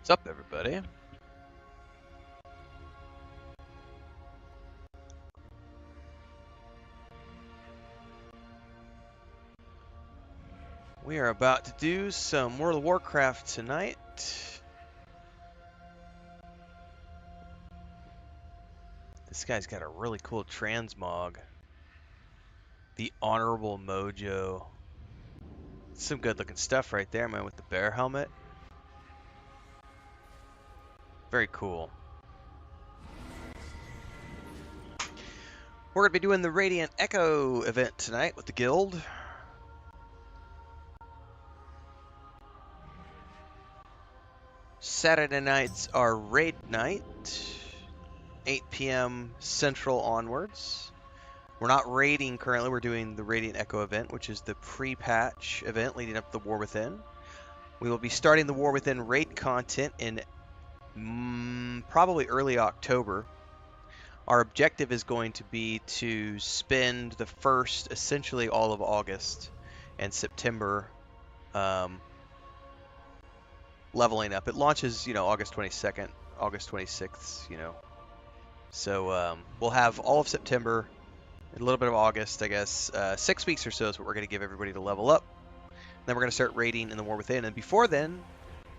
What's up, everybody? We are about to do some World of Warcraft tonight. This guy's got a really cool transmog. The Honorable Mojo. Some good looking stuff right there, man, with the bear helmet. Very cool. We're going to be doing the Radiant Echo event tonight with the guild. Saturday nights are raid night, 8 p.m. Central onwards. We're not raiding currently, we're doing the Radiant Echo event, which is the pre-patch event leading up to the War Within. We will be starting the War Within raid content in probably early October. Our objective is going to be to spend the first, essentially all of August and September leveling up. It launches, August 22nd, August 26th, So we'll have all of September, a little bit of August, I guess. 6 weeks or so is what we're going to give everybody to level up. Then we're going to start raiding in the War Within. And before then,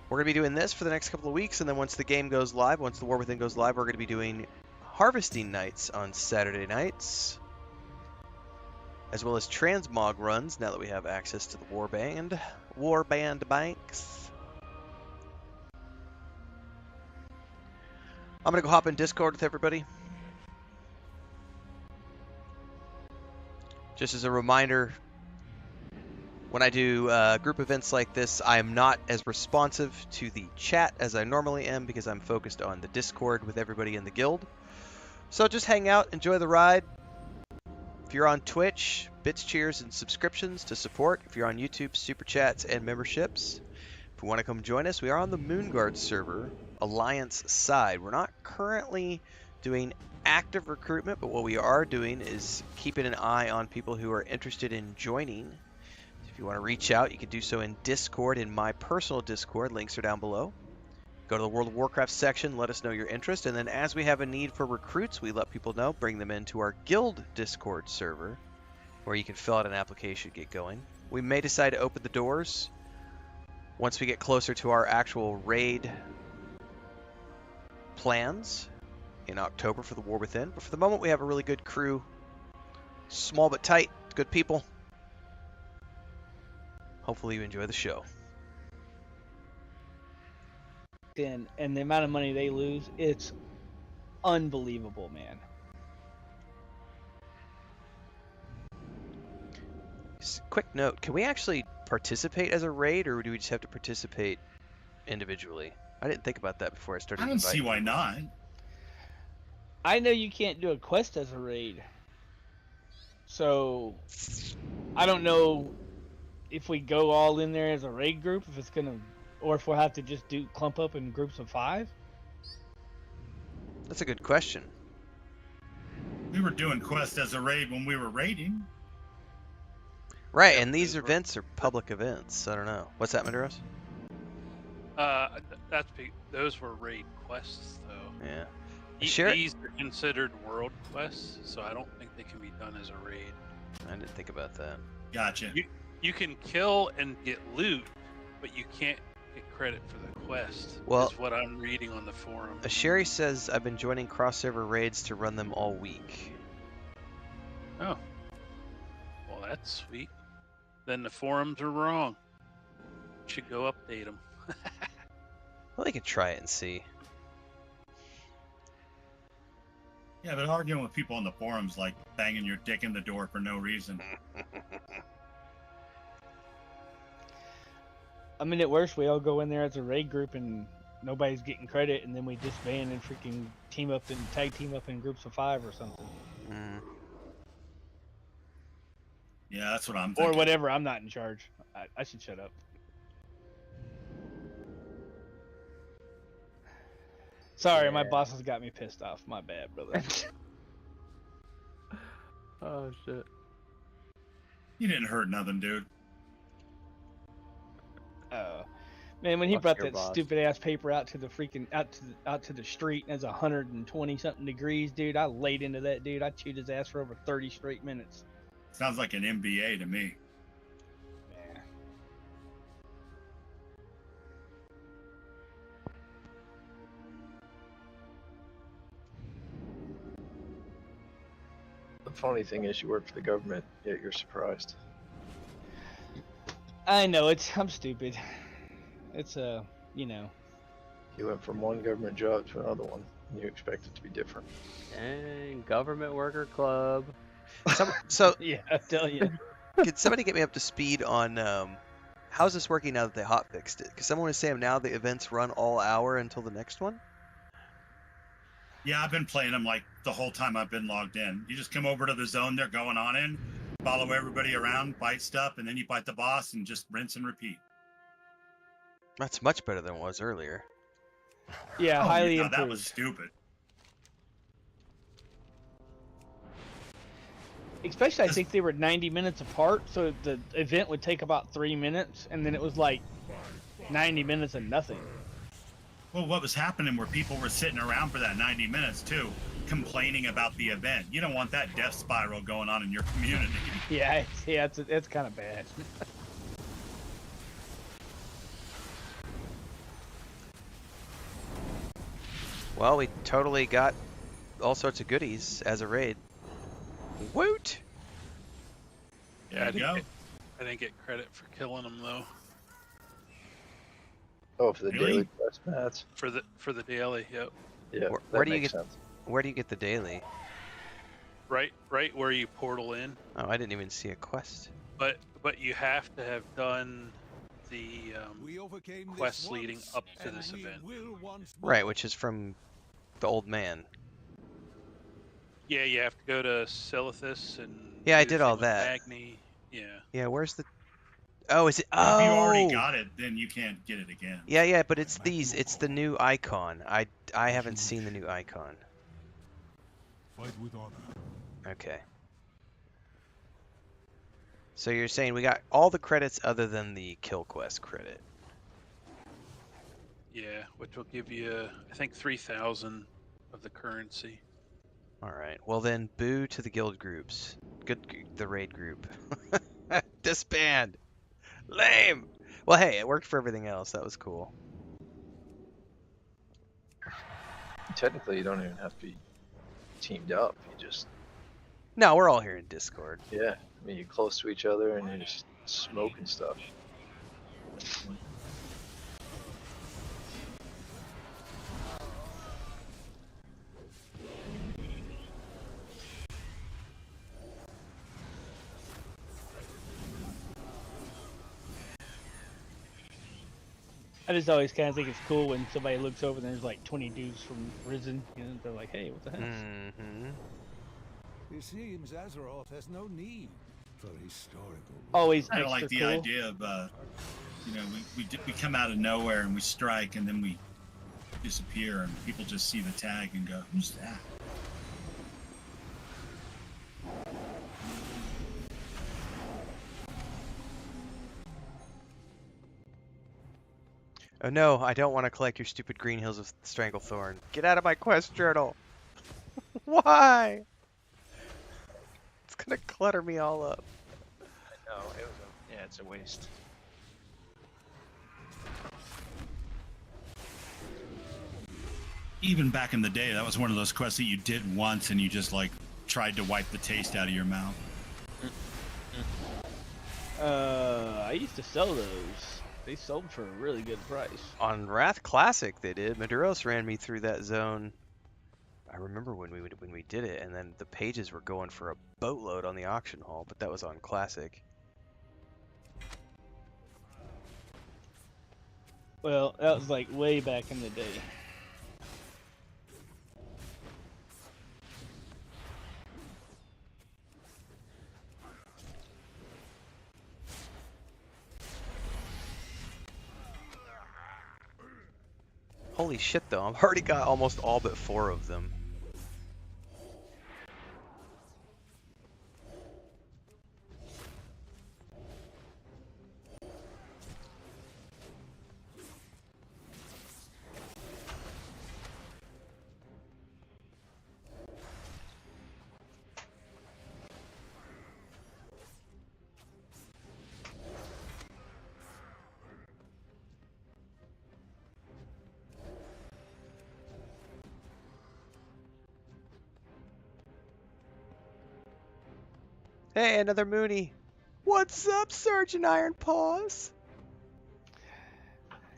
we're going to be doing this for the next couple of weeks. And then once the game goes live, once the War Within goes live, we're going to be doing harvesting nights on Saturday nights, as well as transmog runs now that we have access to the Warband banks. I'm going to go hop in Discord with everybody. Just as a reminder, when I do group events like this, I am not as responsive to the chat as I normally am because I'm focused on the Discord with everybody in the guild. So just hang out, enjoy the ride. If you're on Twitch, bits, cheers, and subscriptions to support. If you're on YouTube, super chats and memberships. If you want to come join us, we are on the Moonguard server, Alliance side. We're not currently doing active recruitment, but what we are doing is keeping an eye on people who are interested in joining. If you want to reach out, you can do so in Discord, in my personal Discord. Links are down below. Go to the World of Warcraft section, let us know your interest, and then as we have a need for recruits, we let people know, bring them into our guild Discord server, where you can fill out an application, get going. We may decide to open the doors once we get closer to our actual raid plans in October for the War Within, but for the moment we have a really good crew, small but tight, good people. Hopefully you enjoy the show. And the amount of money they lose, it's unbelievable, man. Quick note, can we actually participate as a raid, or do we just have to participate individually? I didn't think about that before I started. I don't see why not. I know you can't do a quest as a raid. So I don't know if we go all in there as a raid group, if it's gonna, or if we'll have to just clump up in groups of 5. That's a good question. We were doing quests as a raid when we were raiding. Right, and these events are public events. I don't know. What's that, Maduros? Those were raid quests, though. Yeah. These are considered world quests, so I don't think they can be done as a raid. I didn't think about that. Gotcha. You can kill and get loot, but you can't get credit for the quest. Well, is what I'm reading on the forum. Sherry says I've been joining cross-server raids to run them all week. Oh. Well, that's sweet. Then the forums are wrong. Should go update them. Well, they can try it and see. Yeah, but arguing with people on the forums like banging your dick in the door for no reason. I mean, at worst, we all go in there as a raid group and nobody's getting credit, and then we disband and freaking tag team up in groups of 5 or something. Mm. Yeah, that's what I'm thinking. Or whatever. I'm not in charge. I should shut up. Sorry, my boss has got me pissed off. My bad, brother. Oh, shit. You didn't hurt nothing, dude. Man, when he Fuck brought your that boss. stupid ass paper out to the freaking out to the street and it's 120 something degrees, dude, I laid into that dude. I chewed his ass for over 30 straight minutes. Sounds like an MBA to me. Man. The funny thing is, you work for the government, yet you're surprised. I know I'm stupid. It's you know. You went from one government job to another one, and you expect it to be different. And government worker club. So Yeah, I tell you. could somebody get me up to speed on how's this working now that they hot fixed it? Because someone was saying now the events run all hour until the next one. Yeah, I've been playing them like the whole time I've been logged in. You just come over to the zone they're going on in, follow everybody around, bite stuff, and then you bite the boss and just rinse and repeat. That's much better than it was earlier. Yeah, Oh, highly yeah, improved. that was stupid. Especially, I think they were 90 minutes apart, so the event would take about 3 minutes, and then it was like 90 minutes and nothing. Well, what was happening where people were sitting around for that 90 minutes too, complaining about the event. You don't want that death spiral going on in your community. Yeah, it's kind of bad. Well, we totally got all sorts of goodies as a raid. Woot! There you go. I didn't get credit for killing them though. Oh, for the Really? daily quest, Matt. For the daily, yep. Yeah, Where that do you makes get- sense. Where do you get the daily? Right where you portal in. Oh, I didn't even see a quest. But you have to have done the quests leading up to this event. Right, which is from the old man. Yeah, you have to go to Silithus and Yeah, I do the did thing all with that. Magni. Yeah. Yeah, where's the... Oh, is it... If Oh! you already got it, then you can't get it again. Yeah, but it's these. It's the new icon. I haven't seen the new icon. Fight with honor. Okay. So you're saying we got all the credits other than the kill quest credit. Yeah, which will give you, I think, 3,000 of the currency. All right. Well then, boo to the guild groups. The raid group. Disband. Lame. Well, hey, it worked for everything else. That was cool. Technically, you don't even have to be teamed up. You just, No, we're all here in Discord. yeah. I mean, you're close to each other and you're just smoking stuff. I just always kind of think it's cool when somebody looks over and there's like 20 dudes from Risen, and they're like, "Hey, what the heck?" Mm-hmm. It seems Azeroth has no need for historical. Always I don't extra like the cool. idea of, we come out of nowhere and we strike and then we disappear and people just see the tag and go, "Who's that?" Oh no, I don't want to collect your stupid green hills of Stranglethorn. Get out of my quest journal. Why? It's gonna clutter me all up. No, it's a waste. Even back in the day, that was one of those quests that you did once and you just like tried to wipe the taste out of your mouth. I used to sell those. They sold for a really good price. On Wrath Classic, they did. Maduros ran me through that zone. I remember when we did it, and then the pages were going for a boatload on the auction hall, but that was on Classic. Well, that was like way back in the day. Holy shit, though. I've already got almost all but 4 of them. Hey, another Mooney. What's up, Sergeant Iron Paws?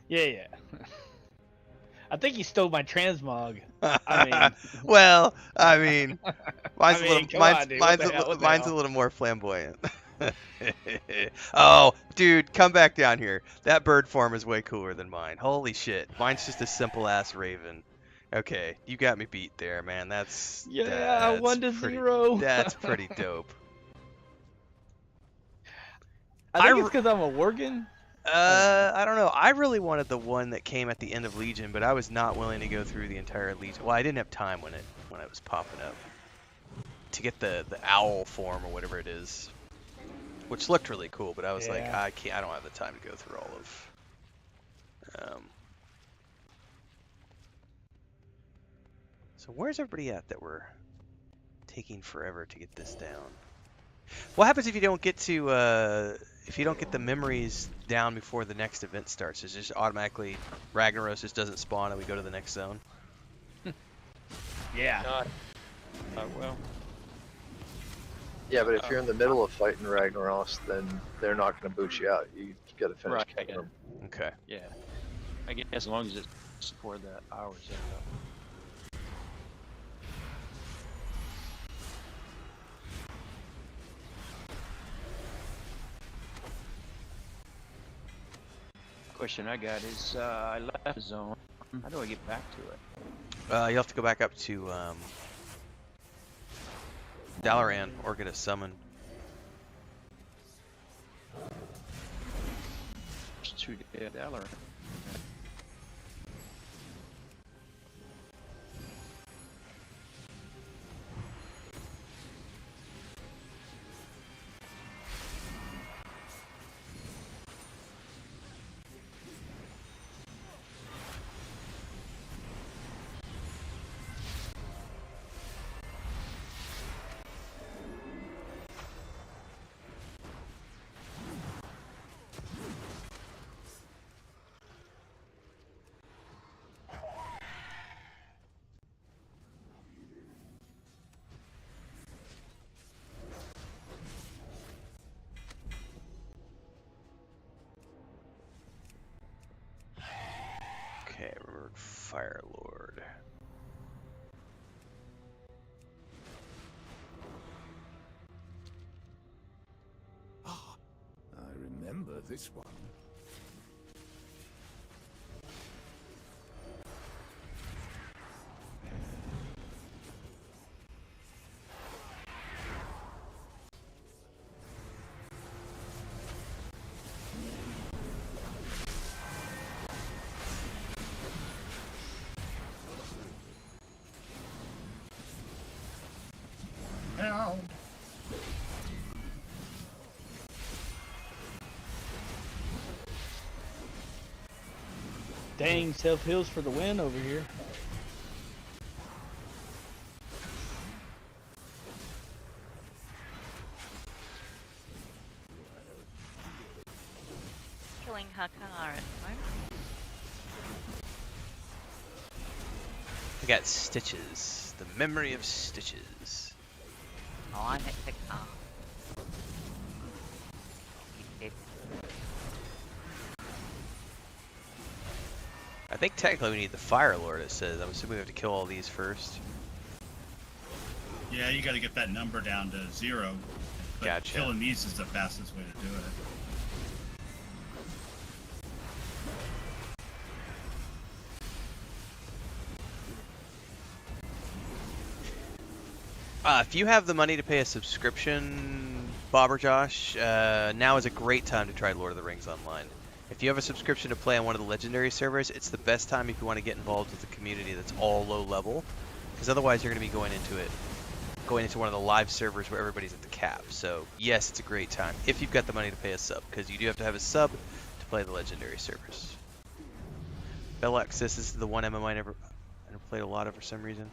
Yeah. I think he stole my transmog. I mean, well, I mean, mine's I a little, mean, come on, dude. What the hell? What the mine's a hell? little more flamboyant. Oh, dude, come back down here. That bird form is way cooler than mine. Holy shit, mine's just a simple ass raven. Okay, you got me beat there, man. That's Yeah, that's 1-0. That's pretty dope. I think I it's because I'm a Worgen. I don't know. I really wanted the one that came at the end of Legion, but I was not willing to go through the entire Legion. Well, I didn't have time when it was popping up to get the owl form or whatever it is, which looked really cool. But I was like, Yeah. I don't have the time to go through all of. So where's everybody at that we're taking forever to get this down? What happens if you don't get to the memories down before the next event starts? Is it just automatically Ragnaros just doesn't spawn and we go to the next zone? Yeah. Well. Yeah, but if you're in the middle of fighting Ragnaros, then they're not going to boot you out. You got to finish Right, killing yeah. them. Okay. Yeah. I guess as long as it's for the hours. Yeah. Question I got is, I left the zone. How do I get back to it? You'll have to go back up to Dalaran or get a summon. There's 2 dead Eller. Okay, Revered Fire Lord. Ah, I remember this one. Ow. Dang, self heals for the win over here. Killing Hakar at the moment. I got Stitches. The memory of Stitches. Oh, I'm at the car. He's dead. I think technically we need the Fire Lord, it says. I'm assuming we have to kill all these first. Yeah, you got to get that number down to 0. But Gotcha. killing these is the fastest way to do it. If you have the money to pay a subscription, Bob or Josh, now is a great time to try Lord of the Rings Online. If you have a subscription to play on one of the legendary servers, it's the best time if you want to get involved with a community that's all low level, because otherwise you're going to be going into one of the live servers where everybody's at the cap. So yes, it's a great time if you've got the money to pay a sub, because you do have to have a sub to play the legendary servers. Bellux, this is the one MMO I never played a lot of for some reason.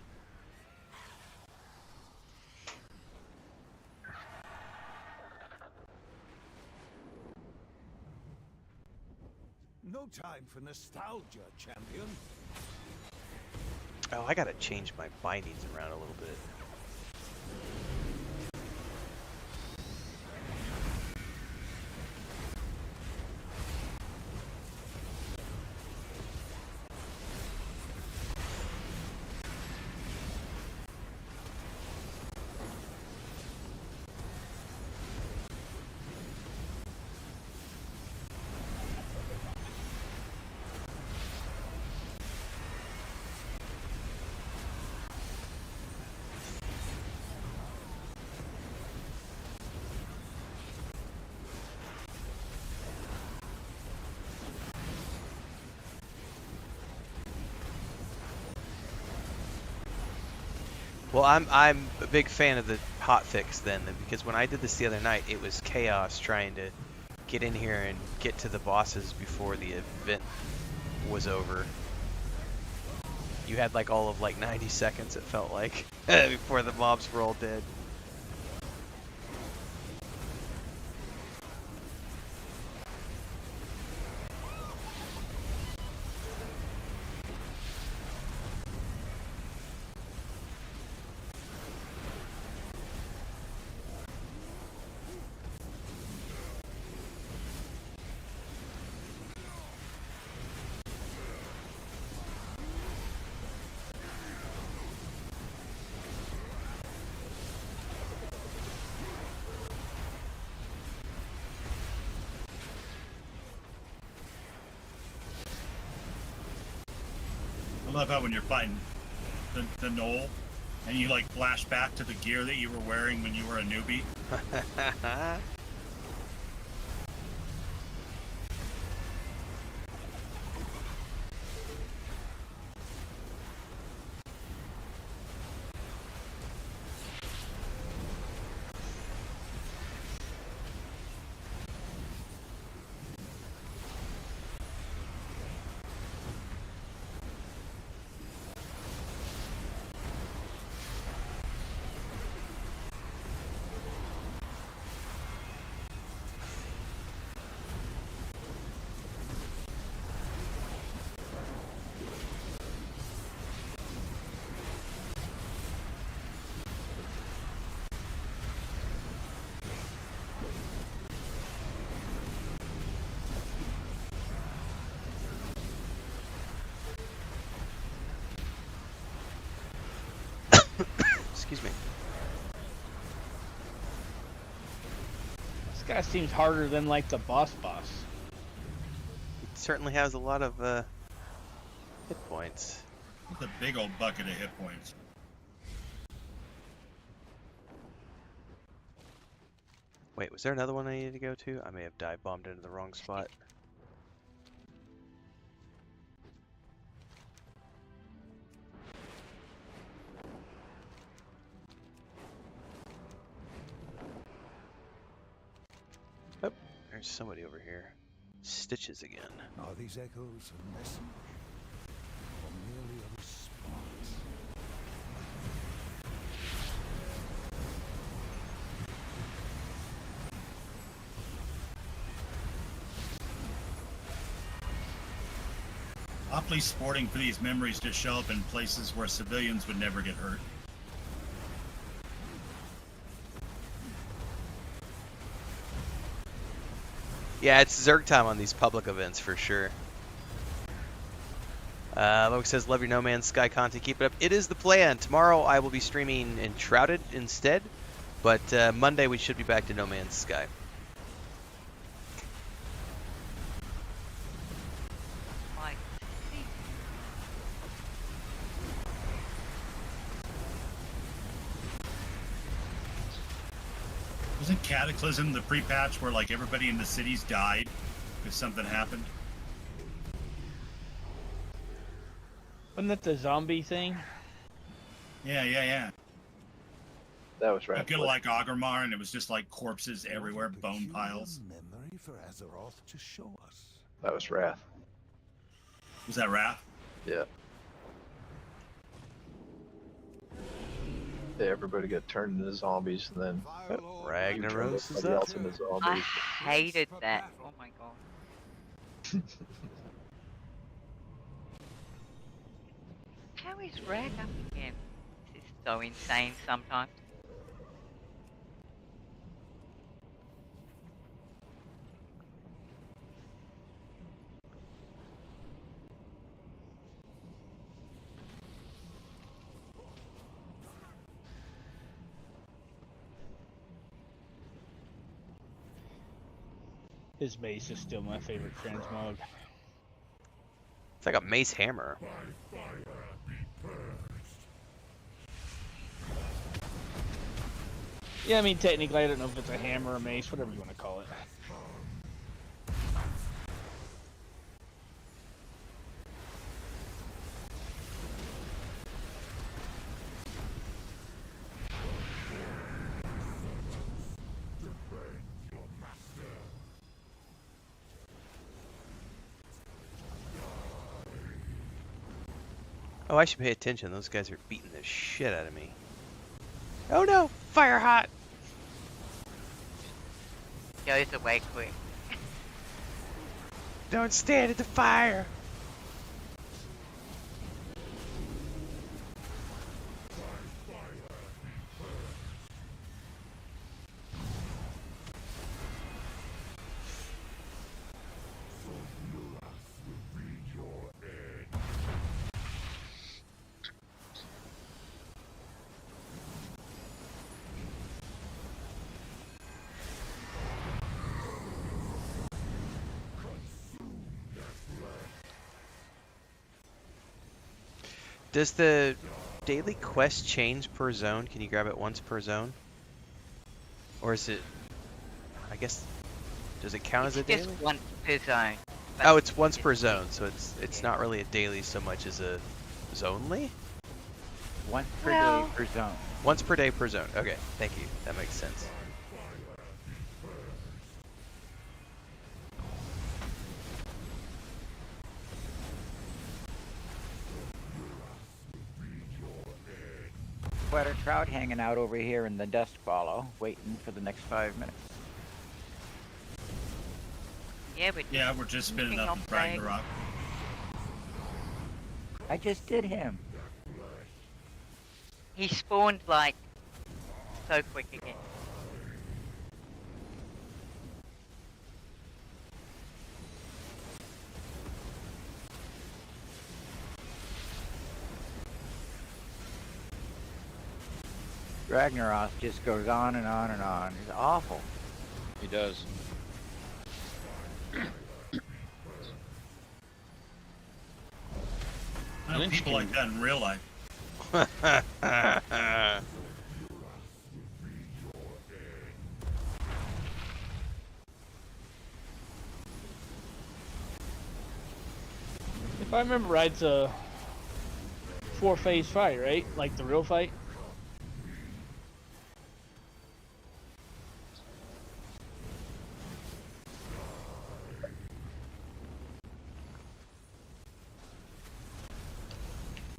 No time for nostalgia, champion. Oh, I gotta change my bindings around a little bit. Well, I'm a big fan of the hotfix then, because when I did this the other night, it was chaos trying to get in here and get to the bosses before the event was over. You had like all of like 90 seconds, it felt like, before the mobs were all dead. I love how when you're fighting the knoll, and you like flash back to the gear that you were wearing when you were a newbie. Excuse me. This guy seems harder than like the boss. It certainly has a lot of hit points. It's a big old bucket of hit points. Wait, was there another one I needed to go to? I may have dive bombed into the wrong spot. Oh, there's somebody over here. Stitches again. Are these echoes a message? Or merely a response? Awfully sporting for these memories to show up in places where civilians would never get hurt. Yeah, it's Zerg time on these public events for sure. Logan says, love your No Man's Sky content. Keep it up. It is the plan. Tomorrow I will be streaming Enshrouded instead, but Monday we should be back to No Man's Sky. Like, Wasn't Cataclysm the pre-patch where like everybody in the cities died if something happened? Wasn't that the zombie thing? Yeah. That was You right. get like Augermar and it was just like corpses everywhere, bone piles. Memory for Azeroth to show us. That was Wrath. Was that Wrath? Yeah. Yeah, everybody got turned into zombies, and then Ragnaros is everybody up. else into I zombies. hated that. Oh my god. How is Rag up again? This is so insane sometimes. His base is still my favorite transmog. It's like a mace hammer. Yeah, I mean, technically, I don't know if it's a hammer or mace, whatever you want to call it. Oh, I should pay attention. Those guys are beating the shit out of me. Oh no! Fire hot! Goes away quick. Don't stand at the fire! Does the daily quest change per zone? Can you grab it once per zone? Or is it... I guess... Does it count as a It's daily? just once per zone. but Oh, it's once per zone, so it's not really a daily so much as a zonely? Once per Well- day per zone. Once per day per zone. Okay, thank you. That makes sense. Quite a trout hanging out over here in the Dustwallow, waiting for the next 5 minutes. Yeah, but Yeah, we're just spinning up and Ragnarok. I just did him. he spawned like so quick again. Ragnaros just goes on and on and on. It's awful. He does. I know Lich people like King. that in real life. If I remember right, it's a 4-phase fight, right? Like the real fight.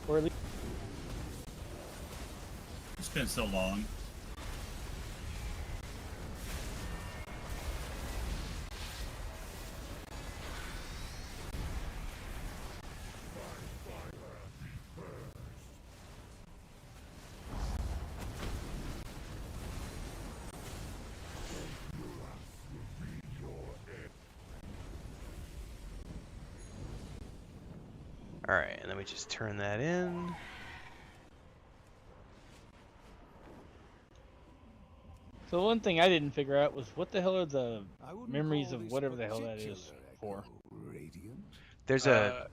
Or at least It's been so long. Alright, and then we just turn that in. So one thing I didn't figure out was what the hell are the I wouldn't memories call of this whatever the hell that is particular for? echo radiant. There's a...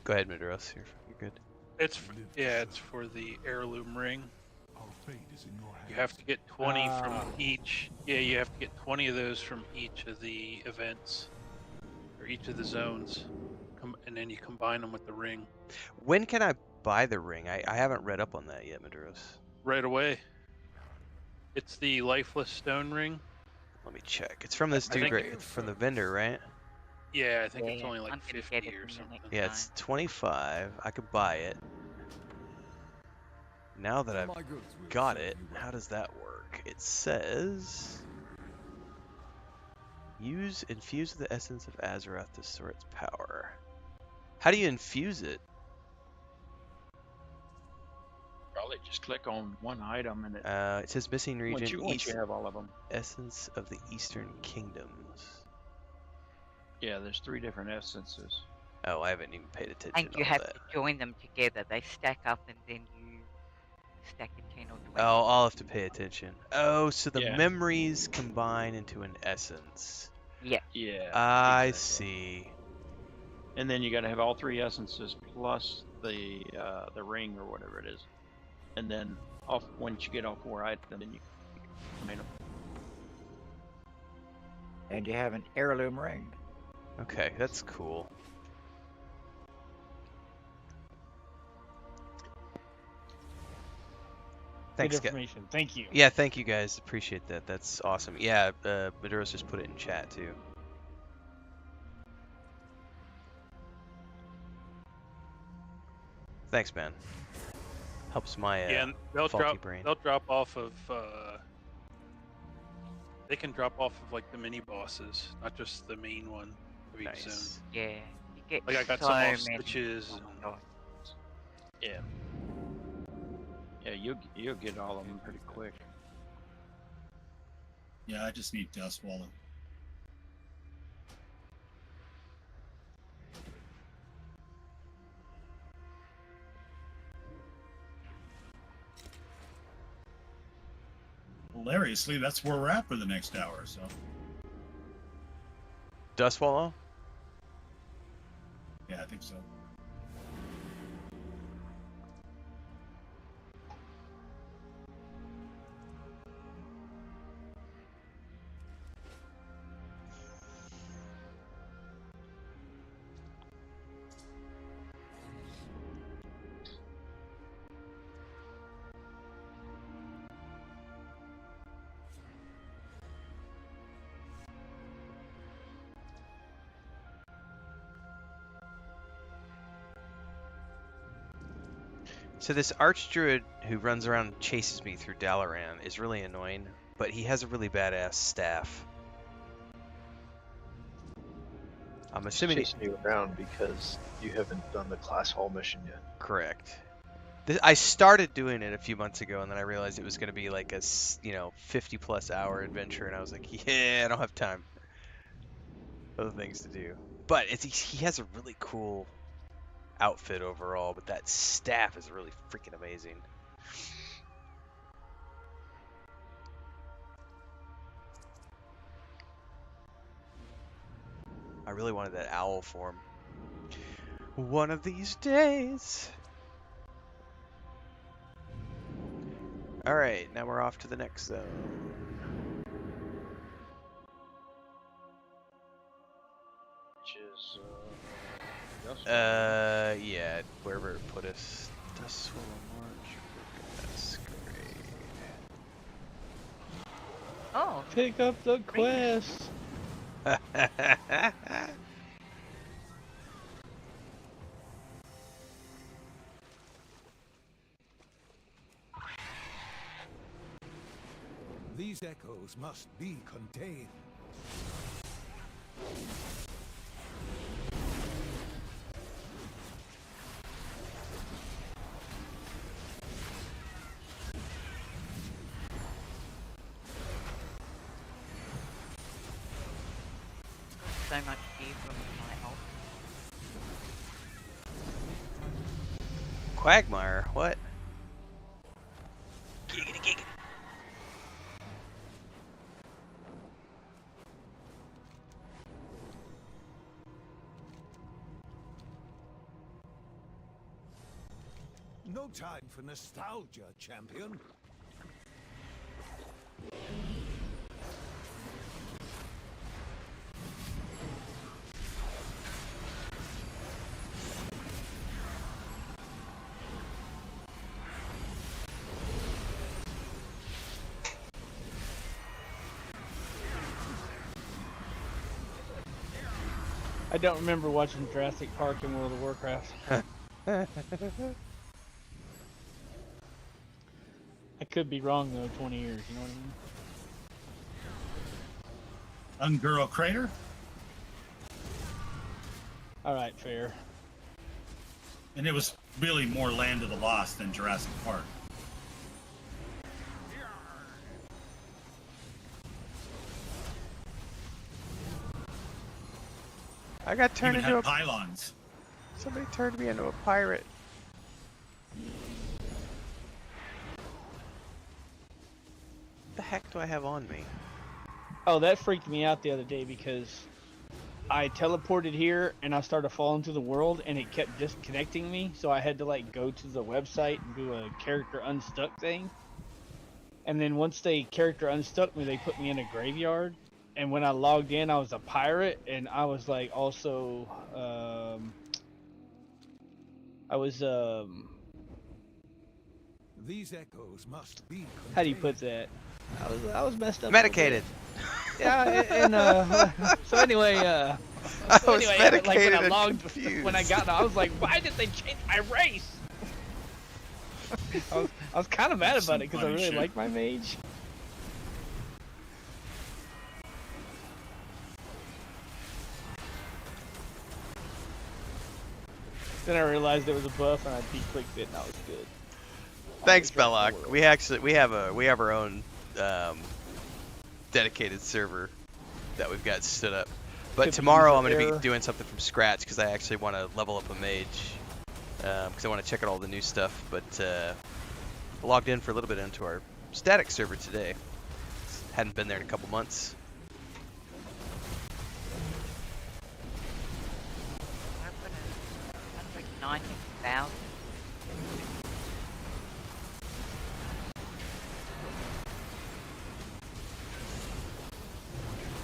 Go ahead, Midros. You're good. It's it's for the heirloom ring. Our fate is in your hands. You have to get 20 from Ah. each. Yeah, you have to get 20 of those from each of the events or each of the zones, and then you combine them with the ring When can I buy the ring? I haven't read up on that yet, Midros. right away. It's the lifeless stone ring. Let me check. It's from this I dude, think- right? It's from the vendor, right? Yeah, I think it's Yeah, only like I'm gonna 50 get it or from the something. next Yeah, it's 25. I could buy it. Now that I've My goods will got serve it, you well. how does that work? It says... Infuse the essence of Azeroth to store its power. How do you infuse it? Probably just click on one item and it. It says missing region, Once you have all of them. essence of the Eastern Kingdoms. Yeah, there's 3 different essences. Oh, I haven't even paid attention And to you all have that. to join them together. They stack up and then you stack a 10 or 20. Oh, I'll have to pay attention. Oh, so the Yeah. memories combine into an essence. Yeah. Yeah. I exactly. see. And then you got to have all 3 essences plus the ring or whatever it is. And then once you get all 4 items, then you combine them. And you have an heirloom ring. Okay, that's cool. Thanks, Good guys. information. Thank you. Yeah, thank you guys. Appreciate that. That's awesome. Yeah, Maduros just put it in chat too. Thanks, man. Helps my Yeah, and they'll faulty drop. brain. They'll drop off of. They can drop off of like the mini bosses, not just the main one. Pretty Nice. soon. Yeah, you get Like I got so some off many. switches. Oh And, my God. Yeah. Yeah, you'll get all of them pretty quick. Yeah, I just need Dustwallow. Hilariously, that's where we're at for the next hour. So Dustwallow? yeah, I think so. So this archdruid who runs around and chases me through Dalaran is really annoying, but he has a really badass staff. I'm assuming Chasing you around because you haven't done the class hall mission yet. correct. I started doing it a few months ago, and then I realized it was going to be like a 50+ hour adventure, and I was like, yeah, I don't have time. Other things to do. But he has a really cool outfit overall, but that staff is really freaking amazing. I really wanted that owl form. One of these days. Alright, now we're off to the next zone. Which is Yeah, wherever it put us. Dustwallow Marsh. That's great. Oh, Pick up the quest. These echoes must be contained. so much gear from my ult. Quagmire, what? Giggity giggity. No time for nostalgia, champion. I don't remember watching Jurassic Park in World of Warcraft. I could be wrong though, 20 years, you know what I mean? Unguro Crater? Alright, fair. And it was really more Land of the Lost than Jurassic Park. I got turned Even into had a... pylons. Somebody turned me into a pirate. What the heck do I have on me? Oh, that freaked me out the other day because I teleported here and I started falling through the world and it kept disconnecting me, so I had to like go to the website and do a character unstuck thing. And then once they character unstuck me, they put me in a graveyard. And when I logged in, I was a pirate, and I was like also These echoes must be contained. how do you put that? I was messed up. Medicated. Yeah, and so anyway, I was anyway, medicated like when I and logged, confused. when I got, I was like, why did they change my race? I was kind of mad That's about some it because I funny really shit. like my mage. Then I realized it was a buff, and I clicked it, and I was good. Thanks, Always right in the Belloc. world. We have our own dedicated server that we've got stood up. But Could be tomorrow user I'm going to error. be doing something from scratch because I actually want to level up a mage. Because I want to check out all the new stuff. But I logged in for a little bit into our static server today. Hadn't been there in a couple months. I'm gonna 190,000.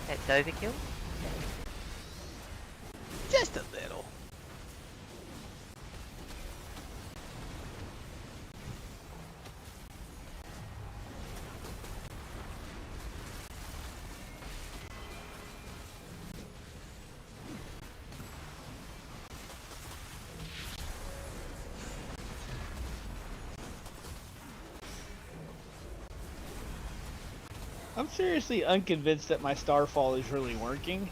That's overkill. Just a little. I'm seriously unconvinced that my Starfall is really working.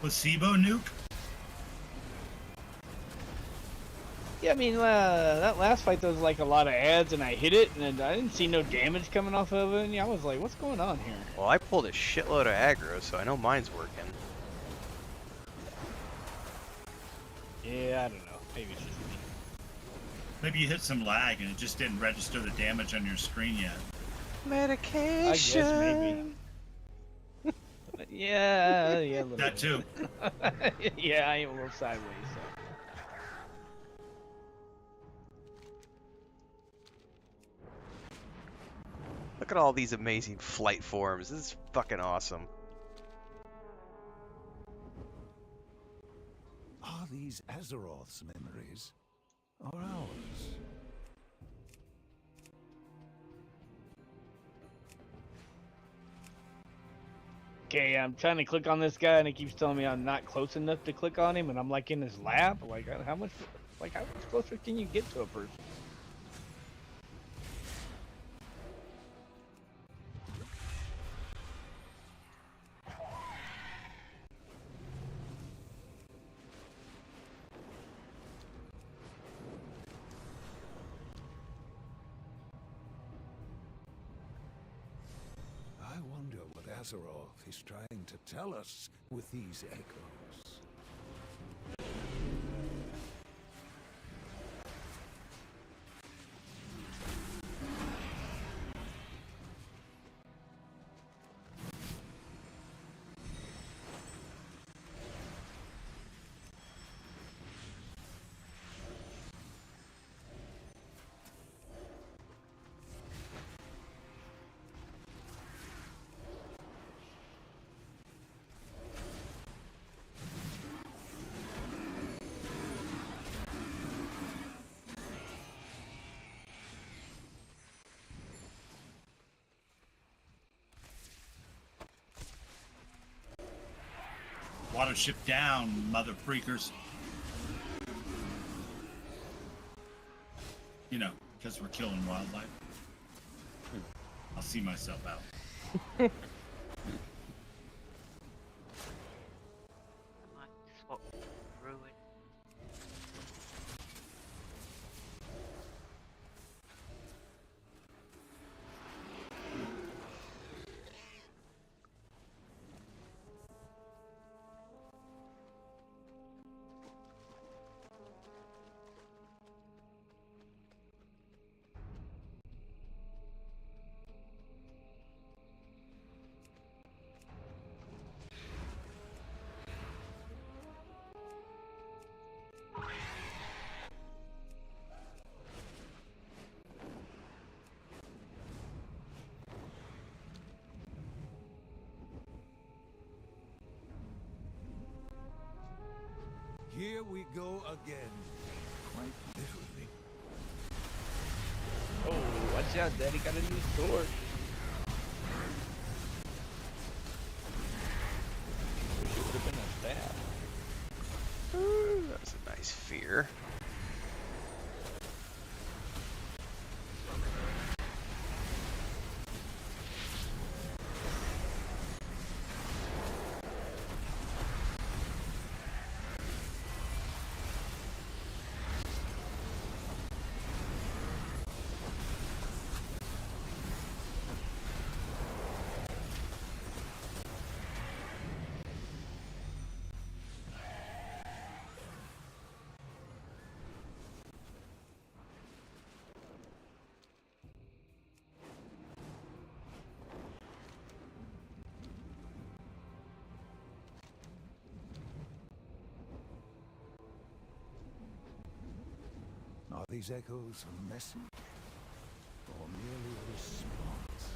Placebo nuke? Yeah, I mean, that last fight there was like a lot of ads, and I hit it, and I didn't see no damage coming off of it, and yeah, I was like, what's going on here? Well, I pulled a shitload of aggro, so I know mine's working. Yeah, I don't know. Maybe it's just me. Maybe you hit some lag and it just didn't register the damage on your screen yet. Medication. I guess maybe. Yeah, yeah, a little That bit. too. Yeah, I am a little sideways, so. Look at all these amazing flight forms. This is fucking awesome. Are these Azeroth's memories? Or ours? Okay, I'm trying to click on this guy, and it keeps telling me I'm not close enough to click on him, and I'm like in his lap. Like, how much closer can you get to a person? I wonder what Azeroth is trying to tell us with these echoes. Watership down, mother freakers. You know, because we're killing wildlife. I'll see myself out. I might swap Ruin. Here we go again. Quite literally. Oh, watch out, Daddy got a new sword. everybody's fear. Are these echoes a message? Or merely a response?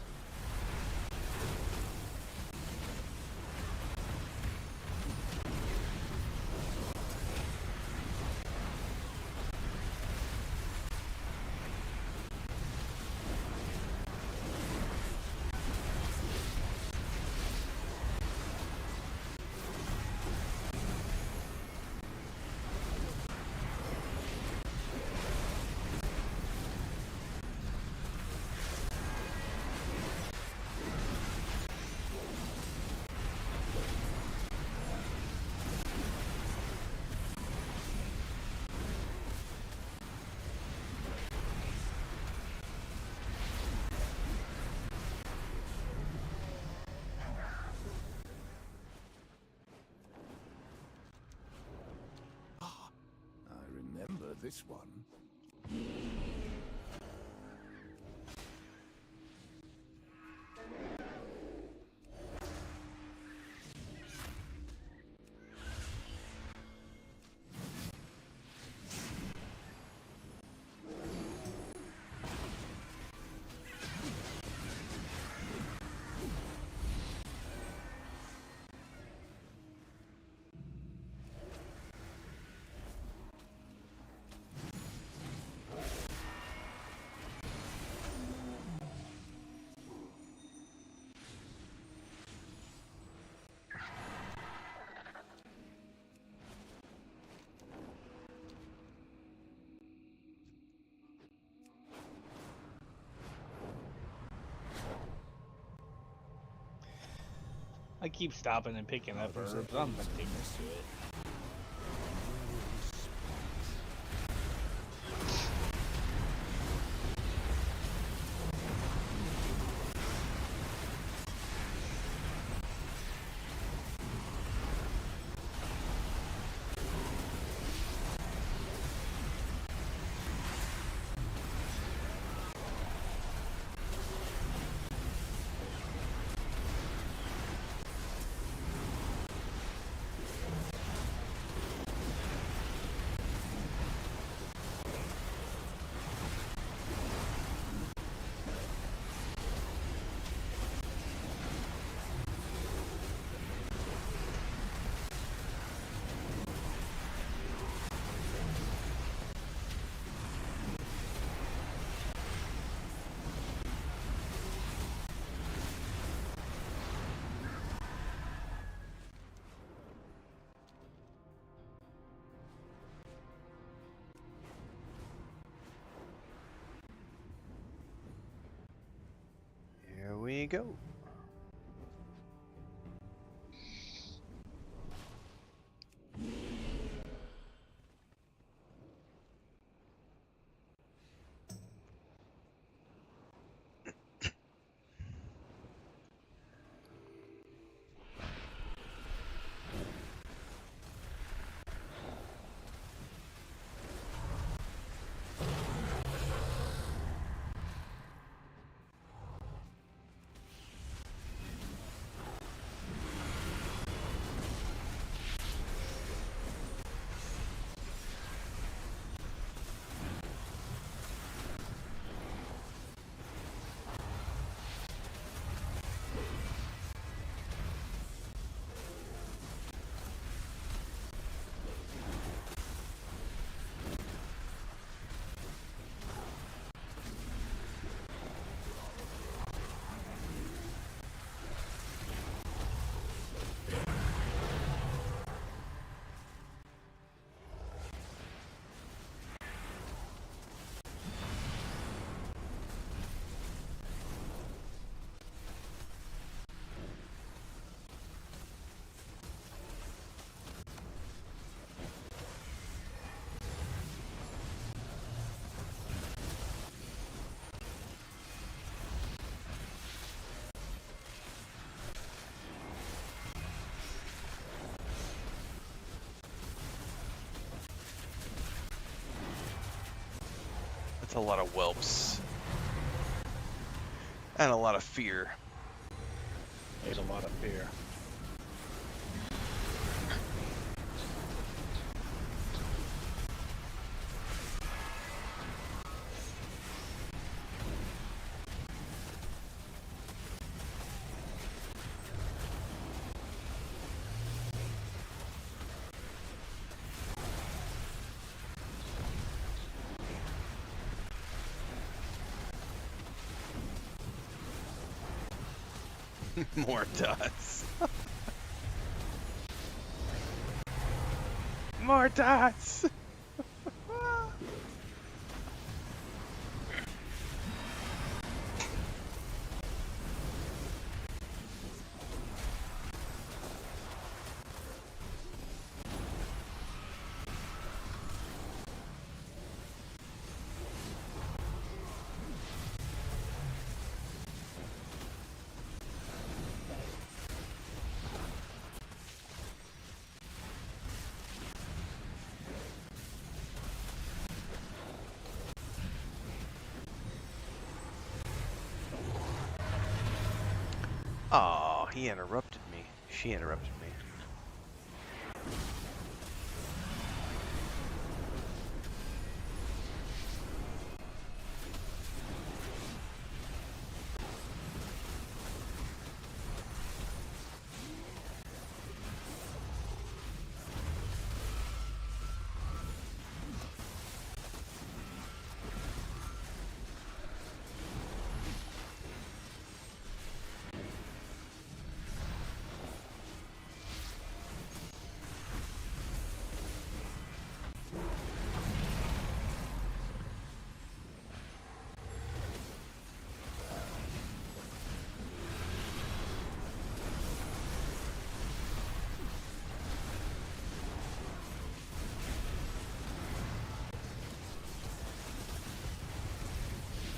Remember this one. I keep stopping and picking up herbs. I'm addicted to it. Here we go. a lot of whelps. And a lot of fear. There's a lot of fear. More dots. More dots. Oh, he interrupted me. She interrupted me.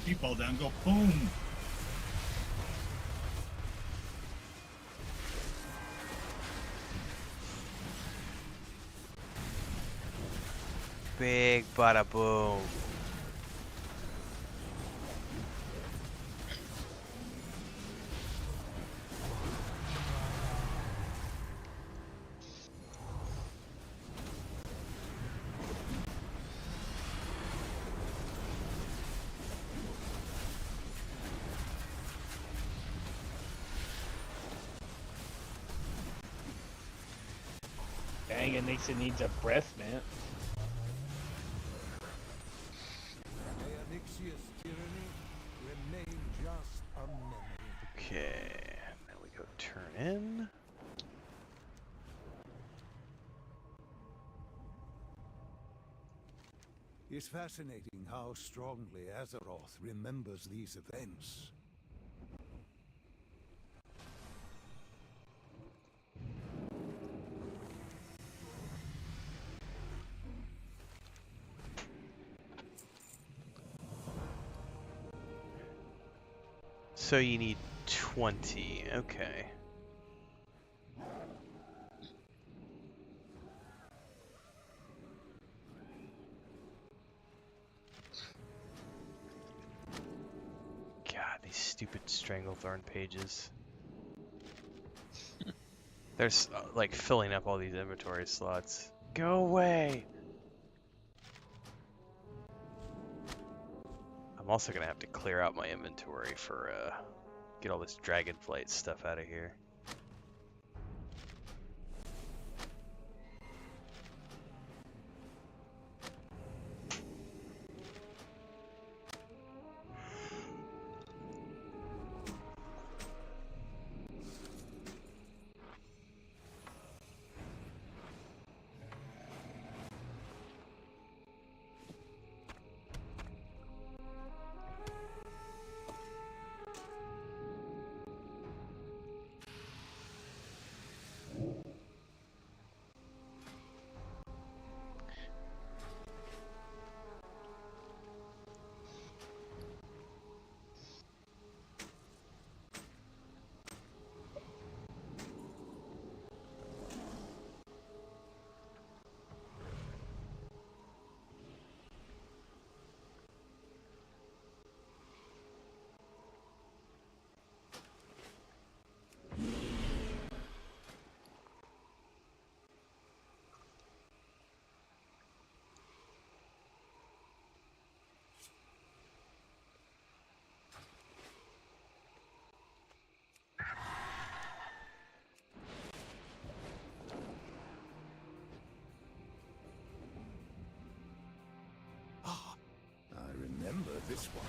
You fall down, go boom. Big bada boom. Dang, Onyxia needs a breath mint. May Onyxia's tyranny remain just a memory. Okay, now we go turn in. It's fascinating how strongly Azeroth remembers these events. So you need 20, okay. God, these stupid Stranglethorn pages. They're like filling up all these inventory slots. Go away! I'm also gonna have to clear out my inventory for get all this Dragonflight stuff out of here. this one.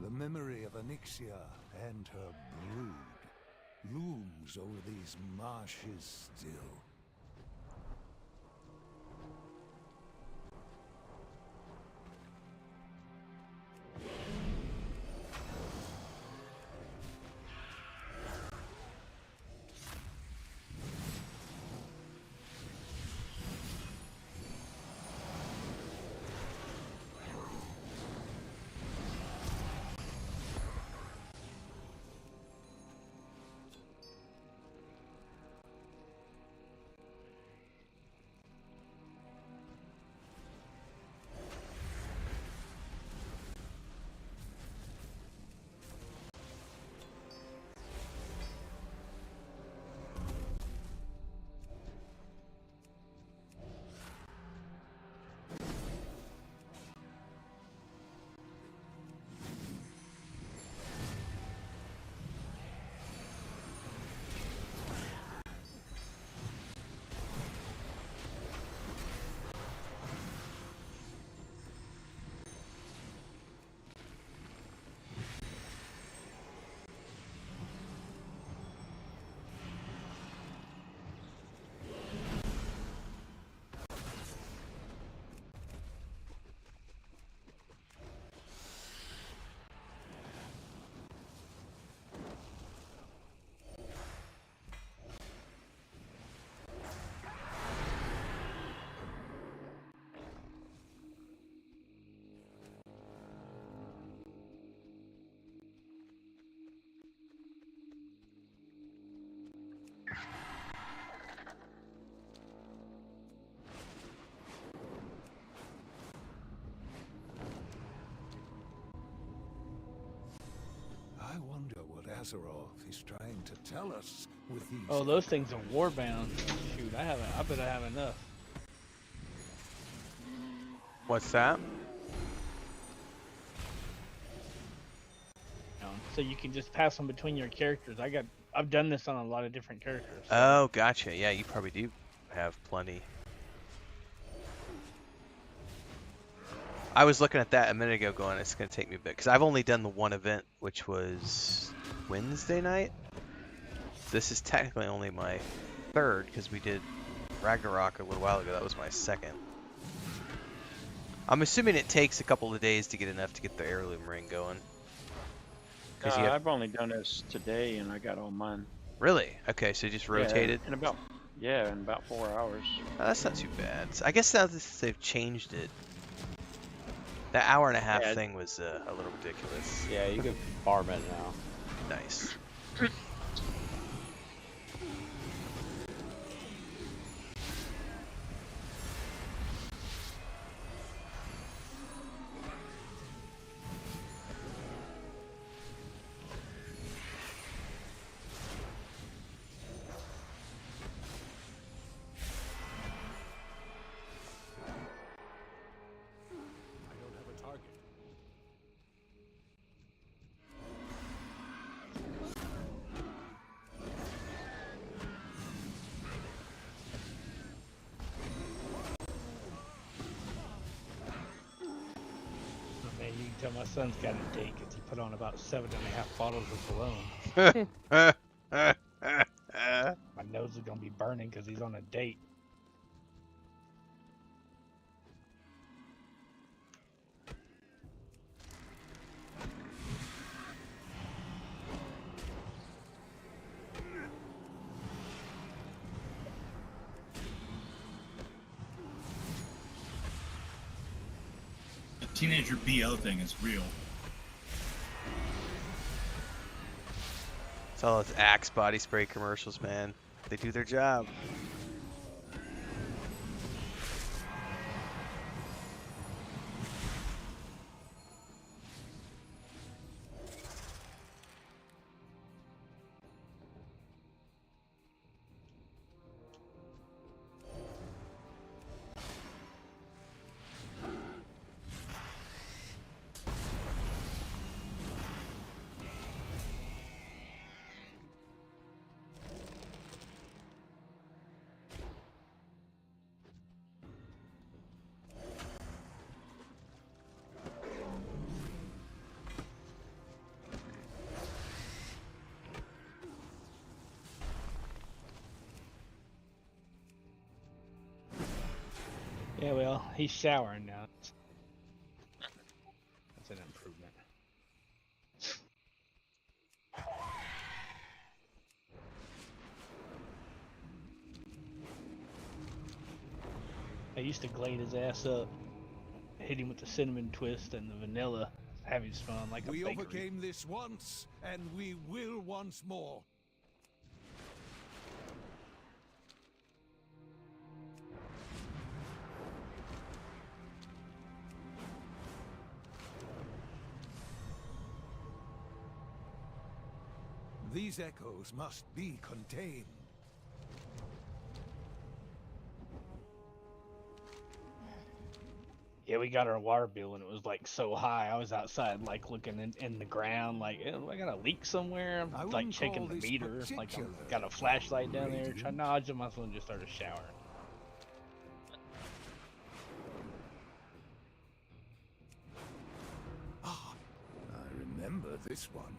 The memory of Onyxia and her brood looms over these marshes still. I wonder what Azeroth is trying to tell us with these. Oh, those things are warbound. Shoot, I bet I have enough. What's that? So you can just pass them between your characters. I've done this on a lot of different characters. So. Oh, gotcha. Yeah, you probably do have plenty. I was looking at that a minute ago going, it's going to take me a bit. Because I've only done the one event, which was Wednesday night. This is technically only my third, because we did Ragnarok a little while ago. That was my second. I'm assuming it takes a couple of days to get enough to get the heirloom ring going. I've only done this today, and I got all mine. Really? Okay, so you just rotated? In about 4 hours. Oh, that's not too bad. I guess now that they've changed it. That hour and a half thing was a little ridiculous. Yeah, you can farm it now. Nice. Tell my son's got a date because he put on about 7.5 bottles of cologne. burning because he's on a date. The teenager BO thing is real. It's all those Axe body spray commercials, man. They do their job. Yeah, well, he's showering now. That's an improvement. I used to glade his ass up, hit him with the cinnamon twist and the vanilla, have his fun like a We bakery. overcame this once, and we will once more. These echoes must be contained. Yeah, we got our water bill and it was like so high. I was outside like looking in the ground like, I got a leak somewhere. I I'm like wouldn't checking call the this meter. Like I particular got a flashlight down there. radiant. No, I just might as well just start a shower. Ah, I remember this one.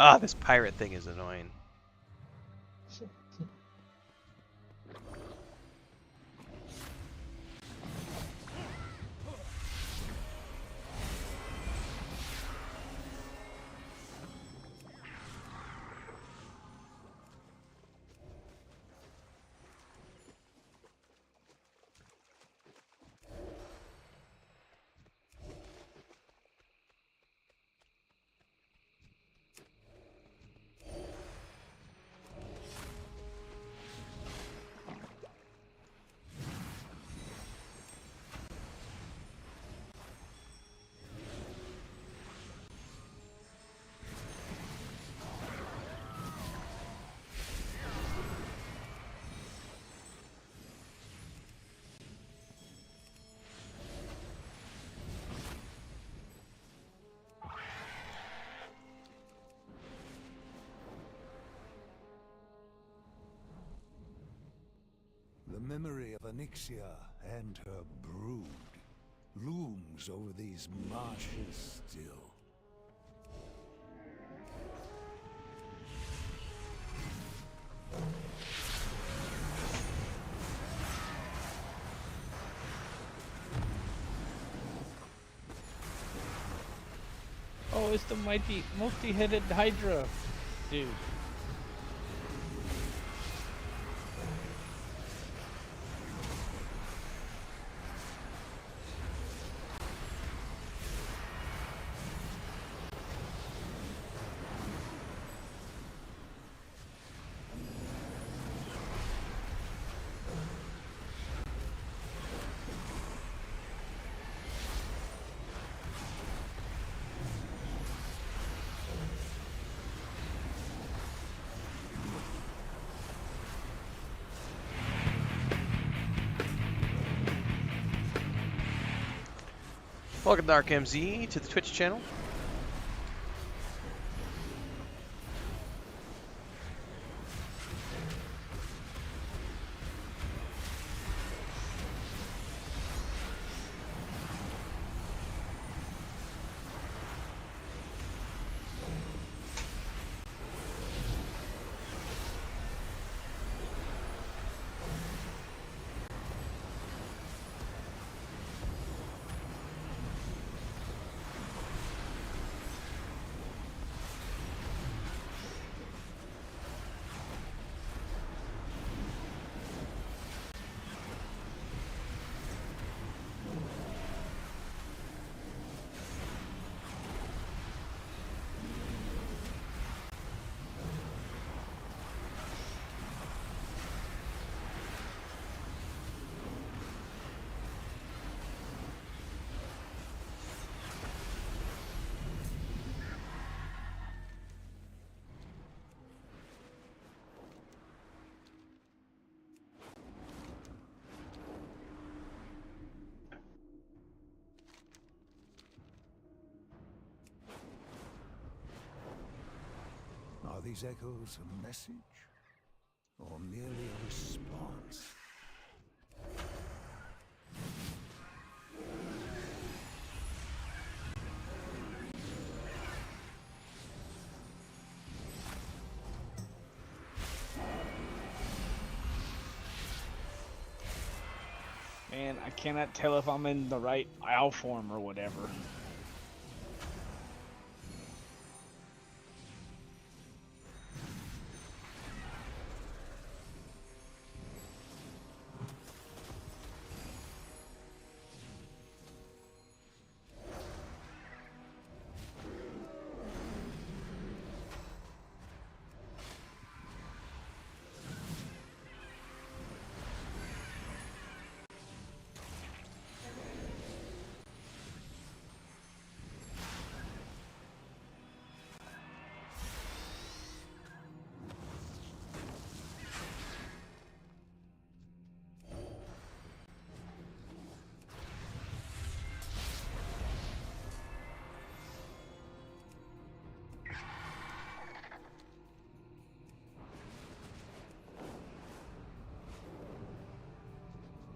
Ah, this pirate thing is annoying. The memory of Onyxia and her brood looms over these marshes still. it's the multi-headed Hydra dude. Welcome to ArkMZ, to the Twitch channel. Are these echoes a message? Or merely a response? Man, I cannot tell if I'm in the right owl form or whatever.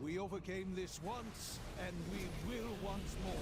We overcame this once, and we will once more.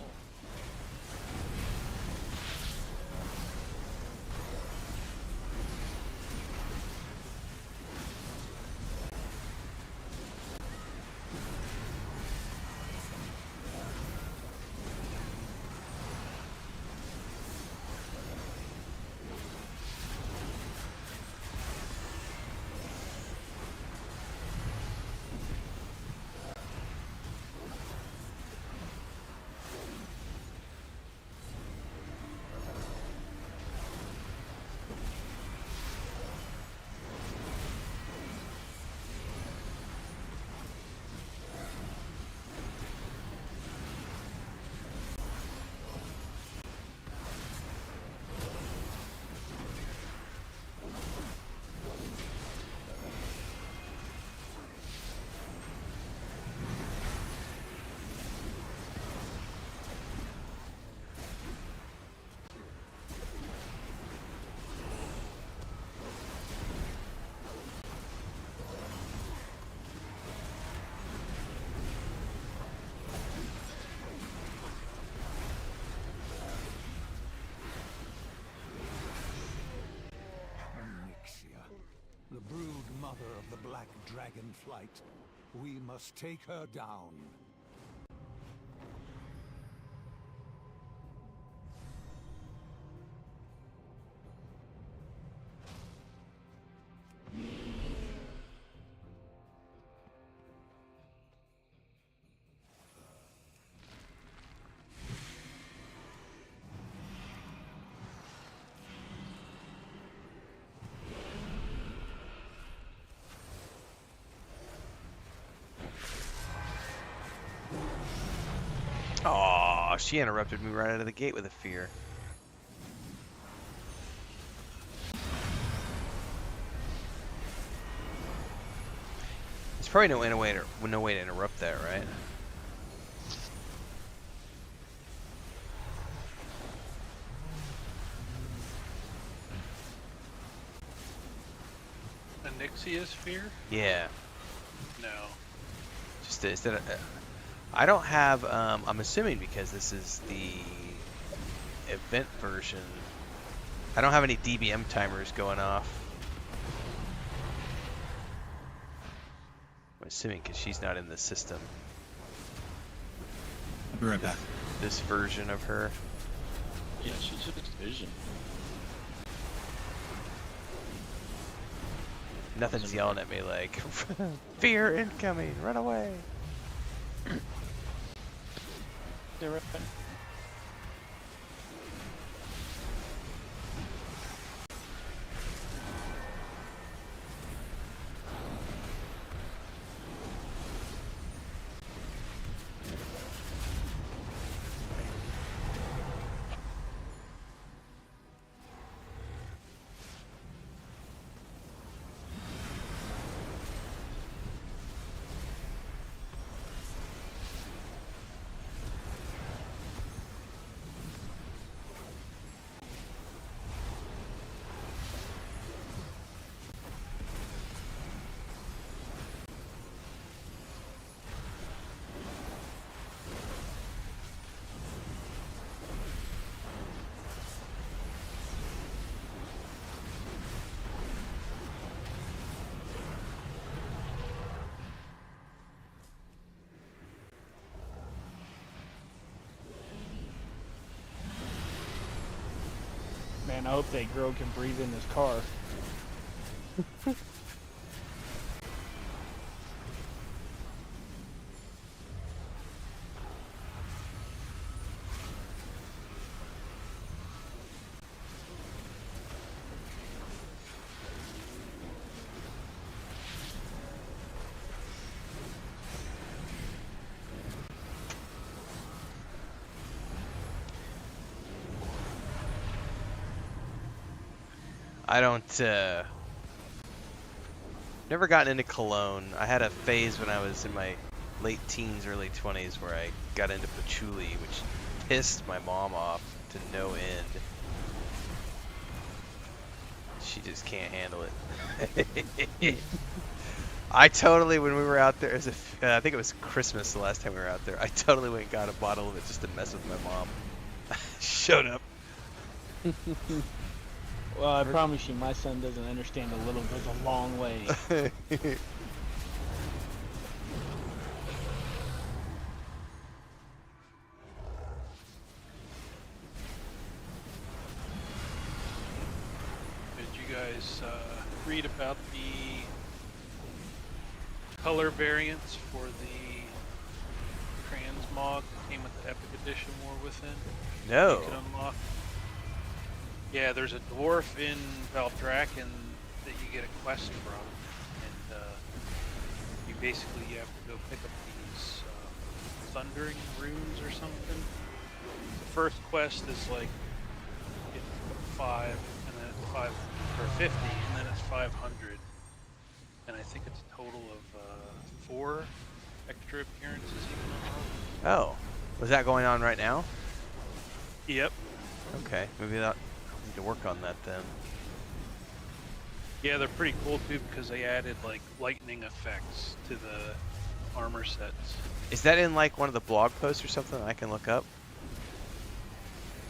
Onyxia, the brood mother of the black dragon flight. We must take her down. she interrupted me right out of the gate with a fear. There's probably no way to interrupt that, right? Onyxia's fear? Yeah. No. Just instead of, I don't have. I'm assuming because this is the event version. I don't have any DBM timers going off. I'm assuming because she's not in the system. I'll be right back. This version of her. Yeah, she's just vision. Nothing's yelling at me like, fear incoming, run away. They're right. Man, I hope that girl can breathe in this car. I don't, never gotten into Cologne. I had a phase when I was in my late teens, early 20s where I got into patchouli, which pissed my mom off to no end. She just can't handle it. I totally, when we were out there, I think it was Christmas the last time we were out there, I totally went and got a bottle of it just to mess with my mom. Showed up. Well, I promise you, my son doesn't understand a little goes a long way. Did you guys read about the color variants for the transmog that came with the Epic Edition War Within? No. You could unlock. Yeah, there's a dwarf in Valdrakken that you get a quest from, and you basically have to go pick up these thundering runes or something. The first quest is like get 5, and then it's 5 or 50, and then it's 500, and I think it's a total of 4 extra appearances you can unlock. Oh, was that going on right now? Yep. Okay, maybe that. Need to work on that then. Yeah, they're pretty cool too because they added like lightning effects to the armor sets. Is that in like one of the blog posts or something I can look up?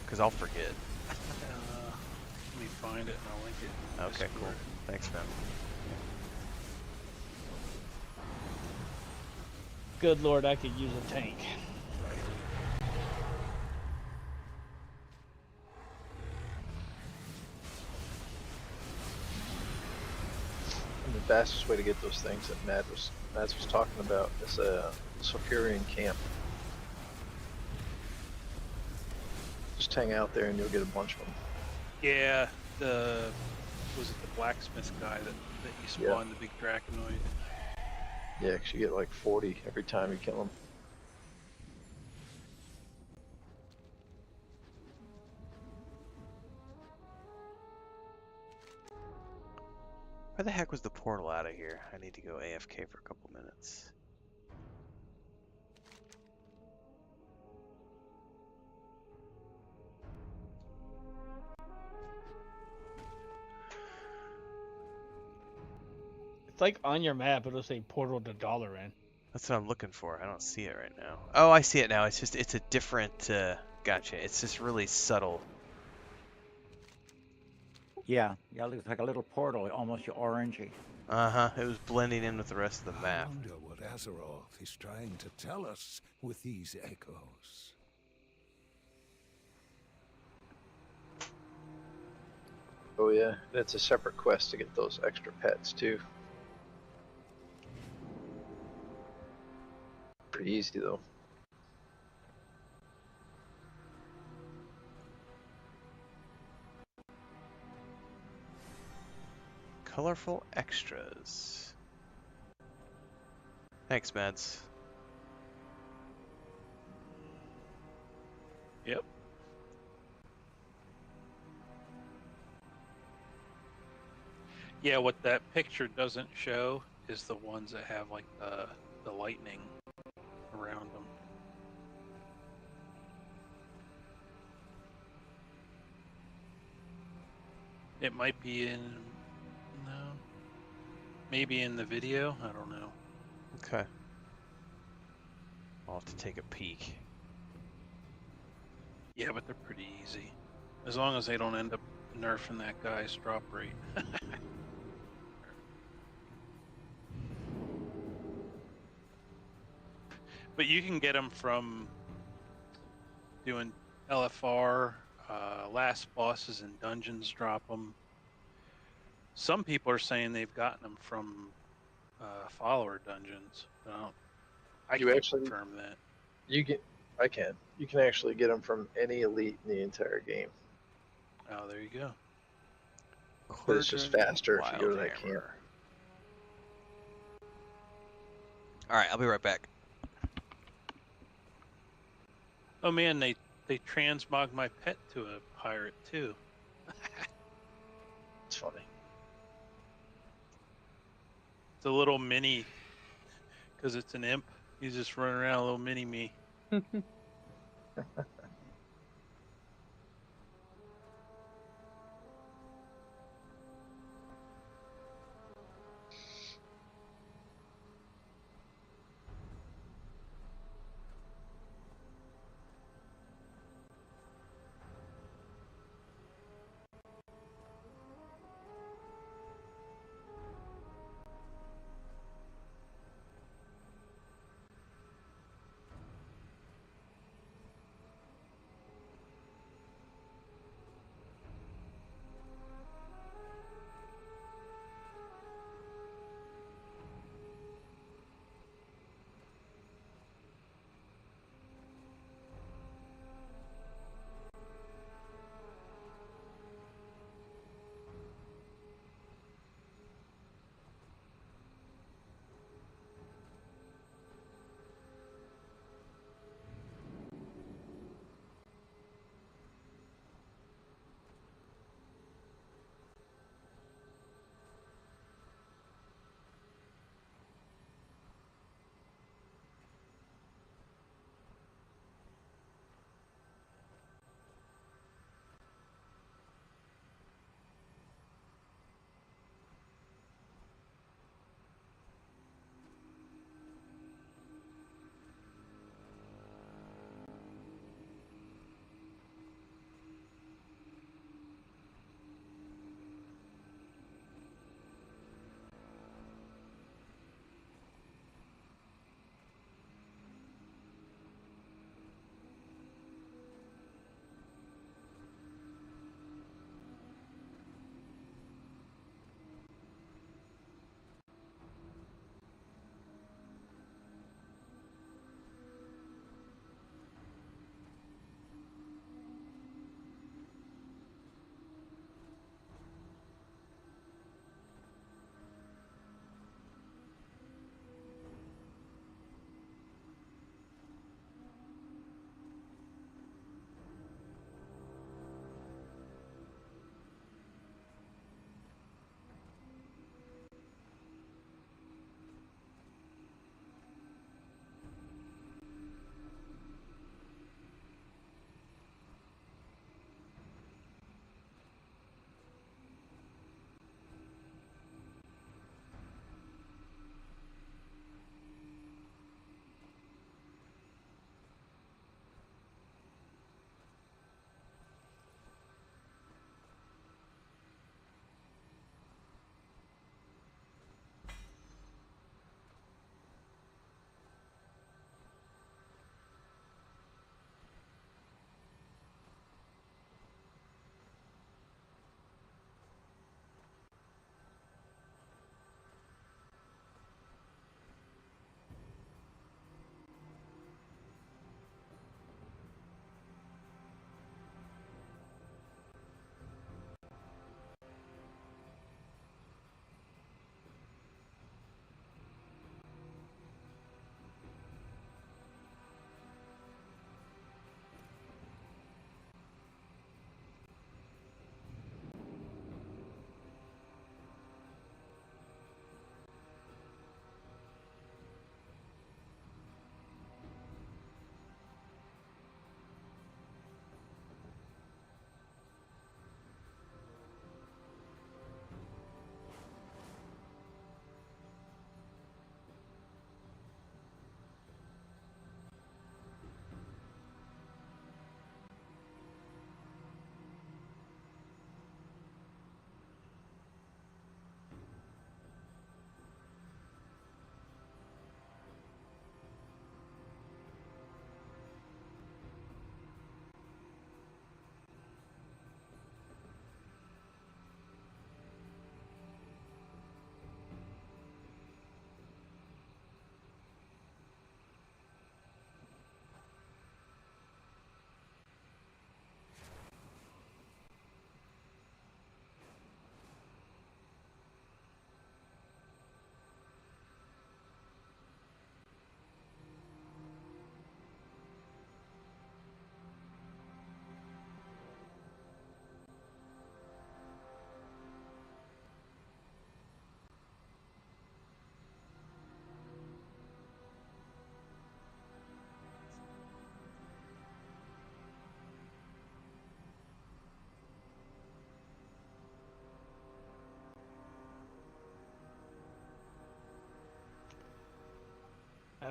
Because I'll forget. Let me find it and I'll link it. Okay, cool. Thanks, man. Good lord, I could use a tank. The fastest way to get those things that Mads was talking about is a Sulfurian camp. Just hang out there and you'll get a bunch of them. Yeah, was it the blacksmith guy that you spawned the big Draconoid? Yeah, 'cause you get like 40 every time you kill them. Where the heck was the portal out of here? I need to go AFK for a couple minutes. It's like on your map, it'll say portal to Dalaran. That's what I'm looking for. I don't see it right now. Oh, I see it now. It's a different, gotcha. It's just really subtle. Yeah, it looks like a little portal, almost orangey. Uh-huh. It was blending in with the rest of the I map. wonder what Azeroth is trying to tell us with these echoes. Oh yeah, it's a separate quest to get those extra pets too. Pretty easy though. Colorful extras. Thanks, Mads. Yep. Yeah, what that picture doesn't show is the ones that have like the lightning around them. It might be in maybe in the video. I don't know. Okay. I'll have to take a peek. Yeah, but they're pretty easy, as long as they don't end up nerfing that guy's drop rate. But you can get them from doing LFR, last bosses in dungeons drop them. Some people are saying they've gotten them from follower dungeons. I You can't actually- confirm that. You can actually get them from any elite in the entire game, Oh, there you go. but it's just Quadrant faster if you go to Wildhammer. that camp. Alright, I'll be right back. Oh man, they transmog my pet to a pirate too. It's funny. It's a little mini, because it's an imp. He's just running around, a little mini me.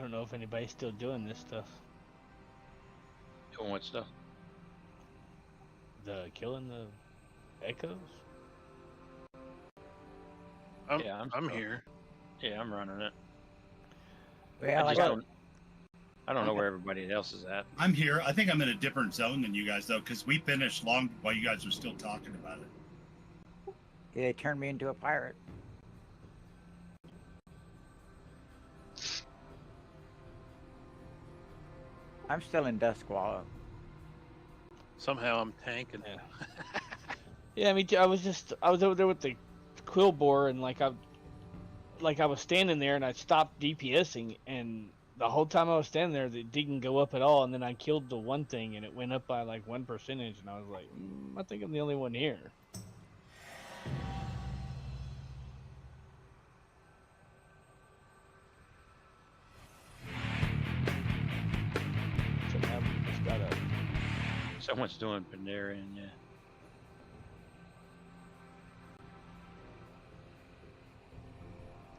I don't know if anybody's still doing this stuff. Doing what stuff? The killing the echoes. I'm here. Yeah, I'm running it. Well, I I just got don't. I don't know where everybody else is at. I'm here. I think I'm in a different zone than you guys, though, because we finished long while you guys were still talking about it. they turned me into a pirate. I'm still in Dustwallow. Somehow I'm tanking. Yeah. Yeah, me too. I was over there with the quill bore, and like I was standing there, and I stopped DPSing, and the whole time I was standing there, it didn't go up at all. And then I killed the one thing, and it went up by like 1%, and I was like, I think I'm the only one here. So now we just gotta. Someone's doing Pandarian, yeah.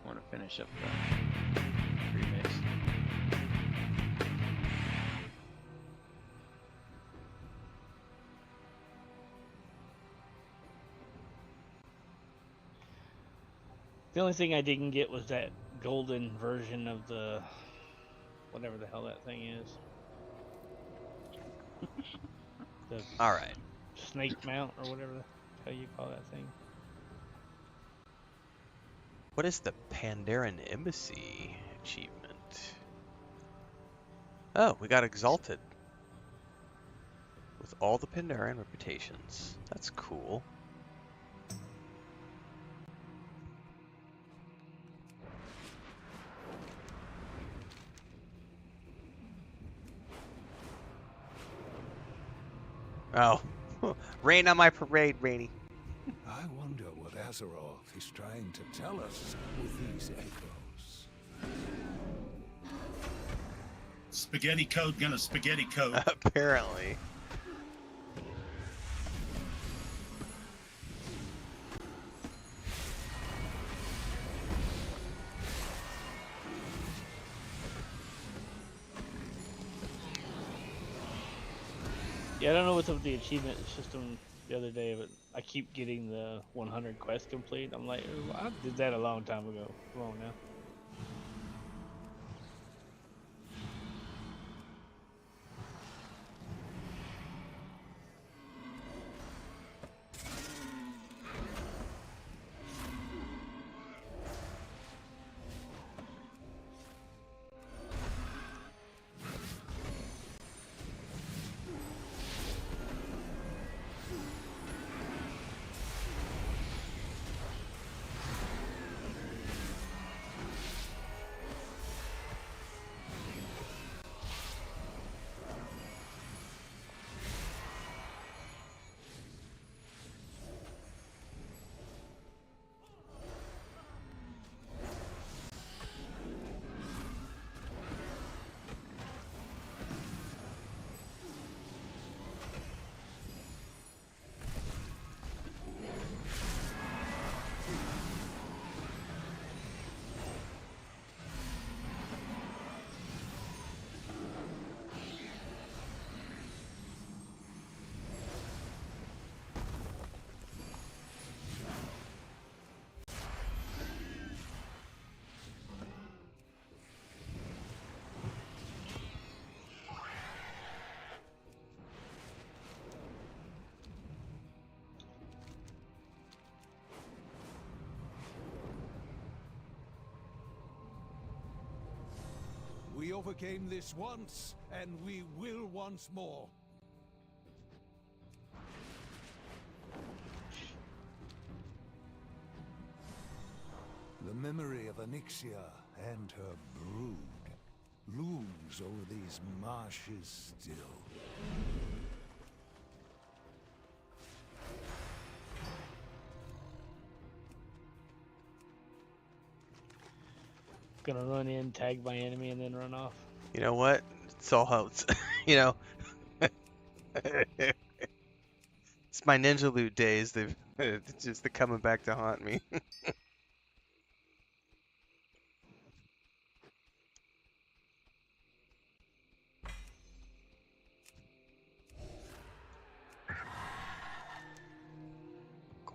I want to finish up the remix. The only thing I didn't get was that golden version of the whatever the hell that thing is. The All right. snake mount or whatever the hell you call that thing. What is the Pandaren Embassy achievement? Oh, we got exalted. With all the Pandaren reputations. That's cool. Oh. Rain on my parade, Rainy. I wonder what Azeroth is trying to tell us with these echoes. Spaghetti code gonna spaghetti code. Apparently. Yeah, I don't know what's up with the achievement system the other day, but I keep getting the 100 quests complete. I'm like, oh, I did that a long time ago. Come on now. We overcame this once, and we will once more. The memory of Onyxia and her brood looms over these marshes still. Gonna run in, tag my enemy, and then run off. You know what? It's all how it's, you know. It's my ninja loot days. They're coming back to haunt me.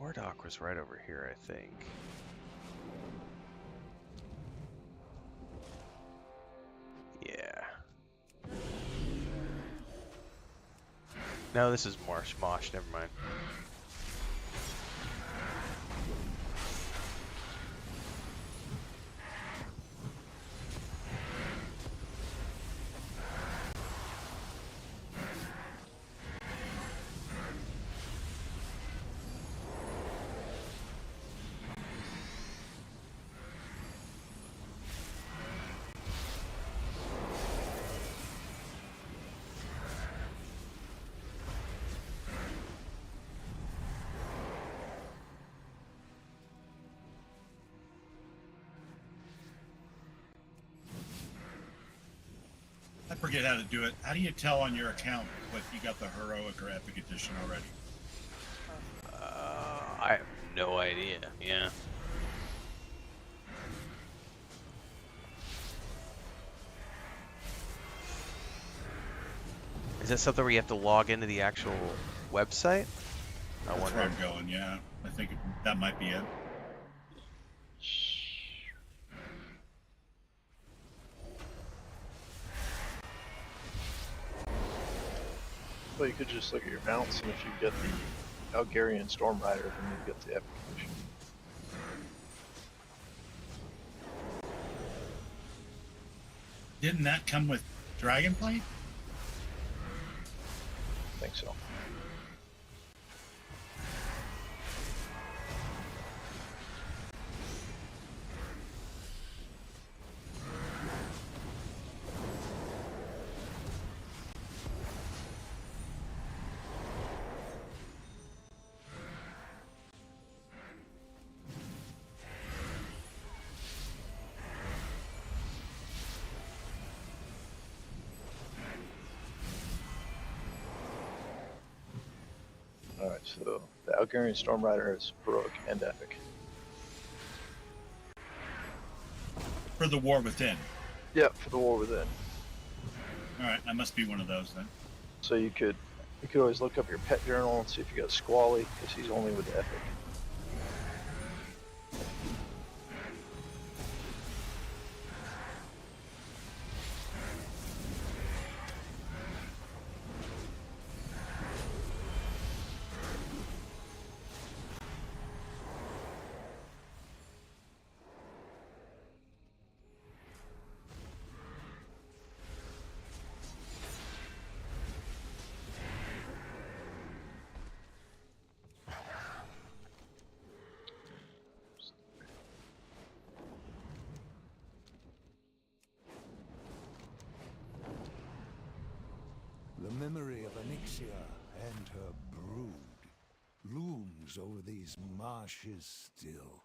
Wardock was right over here, I think. Yeah. No, this is Mosh, never mind. I forget how to do it. How do you tell on your account if you got the heroic or epic edition already? I have no idea. Yeah. Is that something where you have to log into the actual website? That's where I'm going, yeah. I think that might be it. Well, you could just look at your mounts, and if you get the Algarian Storm Rider, then you get the epic edition. Didn't that come with Dragonflight? I think so. Alright, so the Algarian Storm Rider is heroic and epic. For the War Within. Yep, for the War Within. Alright, I must be one of those then. So you could always look up your pet journal and see if you got Squally, because he's only with epic. The memory of Onyxia and her brood looms over these marshes still.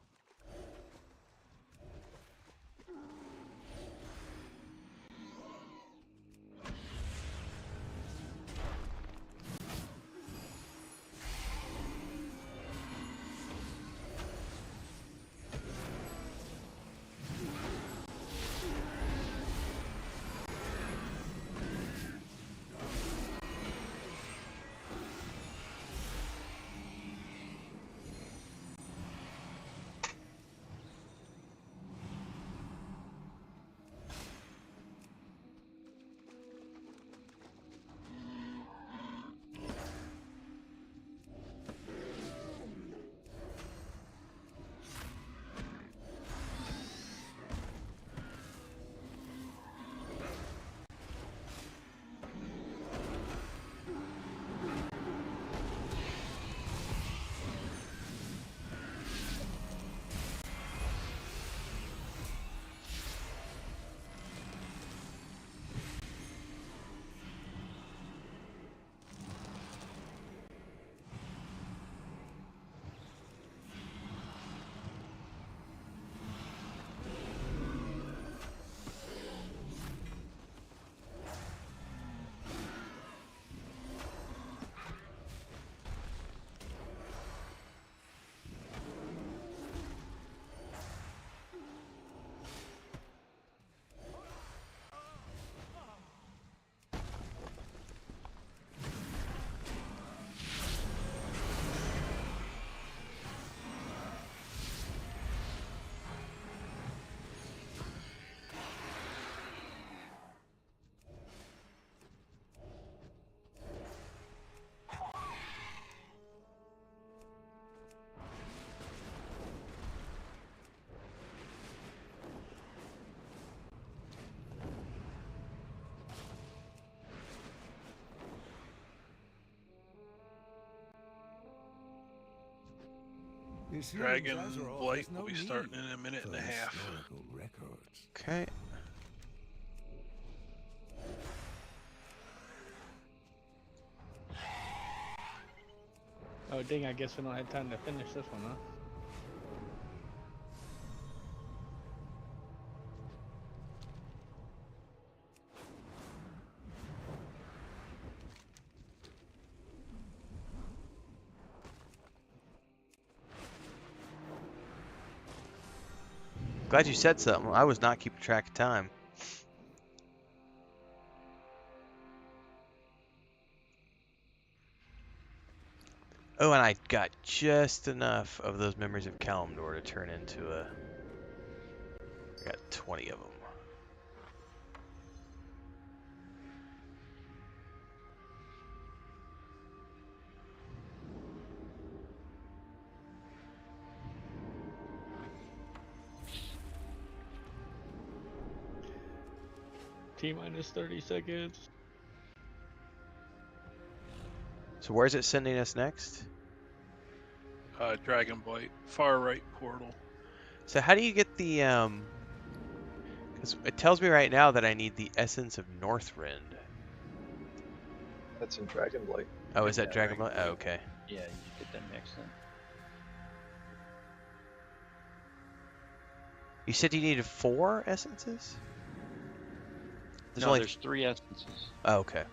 seems Dragon Azeroth Blight has no will be need starting in a minute and a for half. historical records. Okay. Oh dang, I guess we don't have time to finish this one, huh? Glad you said something. I was not keeping track of time. Oh, and I got just enough of those memories of Kalimdor to turn into a... I got 20 of them. T-minus 30 seconds. So where's it sending us next? Dragon Blight, far right portal. So how do you get the... Because it tells me right now that I need the Essence of Northrend. That's in Dragonblight. Oh, is that Yeah, Dragon Blight? Oh, okay. Yeah, you get that next then. You said you needed 4 essences? No, there's 3 essences. Oh, okay.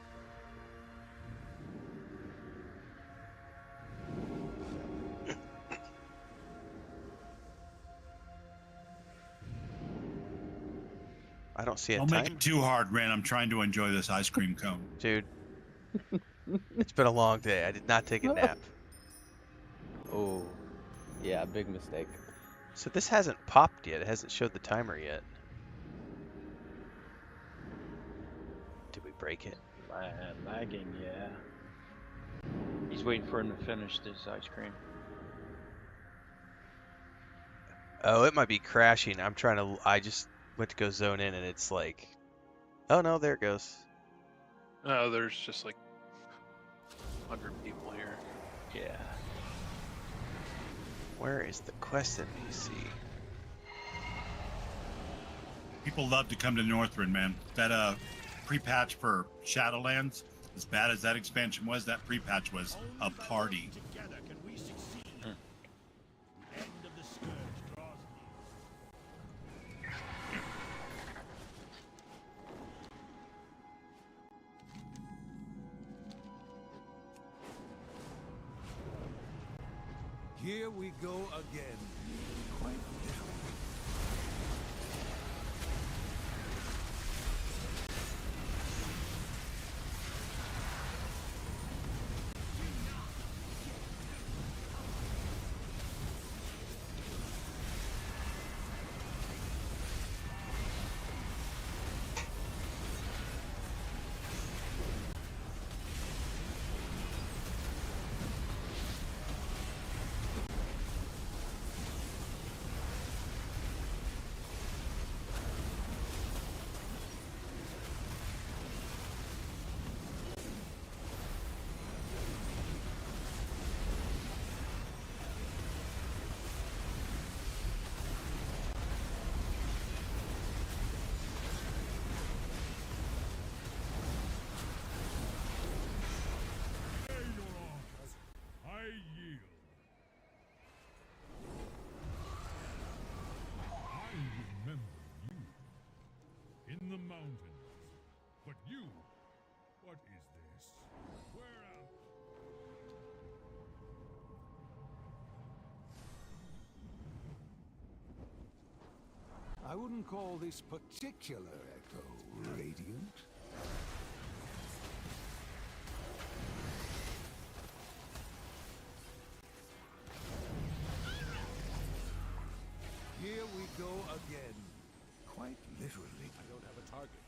I don't see a Don't time. make it too hard, Ren. I'm trying to enjoy this ice cream cone. Dude, it's been a long day. I did not take a nap. Oh, yeah, big mistake. So this hasn't popped yet. It hasn't showed the timer yet. Did we break it? Lagging, yeah. He's waiting for him to finish this ice cream. Oh, it might be crashing. I'm trying to... I just went to go zone in and it's like... Oh no, there it goes. Oh, there's just like 100 people here. Yeah. Where is the quest NPC? People love to come to Northrend, man. That pre-patch for Shadowlands, as bad as that expansion was, that pre-patch was a party. Here we go again. Quite literally. In the mountains. But you, what is this? Where am I wouldn't call this particular echo radiant. Here we go again. Quite literally. I don't have a target.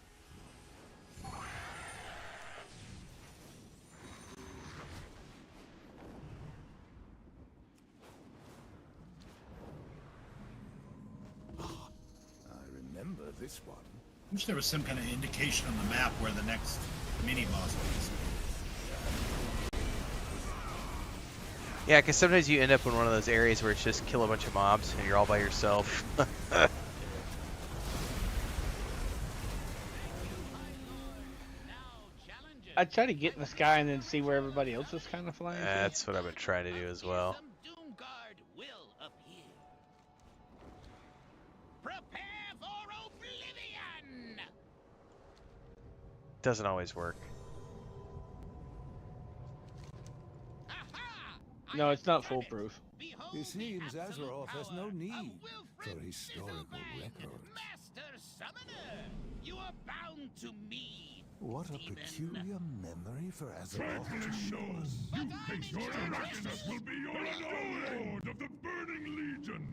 I remember this one. I wish there was some kind of indication on the map where the next mini-boss was. Yeah, because sometimes you end up in one of those areas where it's just kill a bunch of mobs and you're all by yourself. I try to get in the sky and then see where everybody else is kind of flying. to. That's what I've been trying to do as well. Doesn't always work. No, it's not foolproof. It seems Azeroth has no need for historical records. You are bound to me. What a peculiar memory for Azeroth to show us. You think your Araxos will be your lord of the Burning Legion?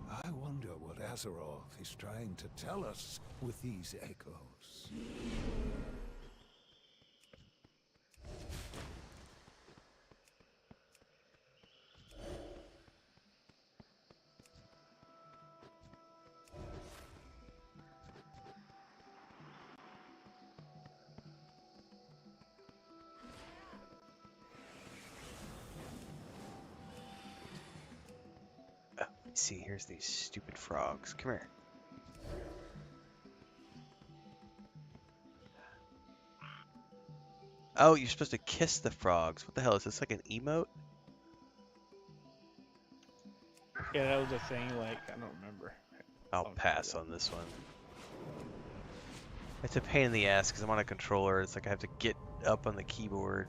I wonder what Azeroth is trying to tell us with these echoes. Let's see, here's these stupid frogs. Come here. Oh, you're supposed to kiss the frogs. What the hell? Is this like an emote? Yeah, that was a thing. Like, I don't remember. I'll pass on this one. It's a pain in the ass because I'm on a controller. It's like I have to get up on the keyboard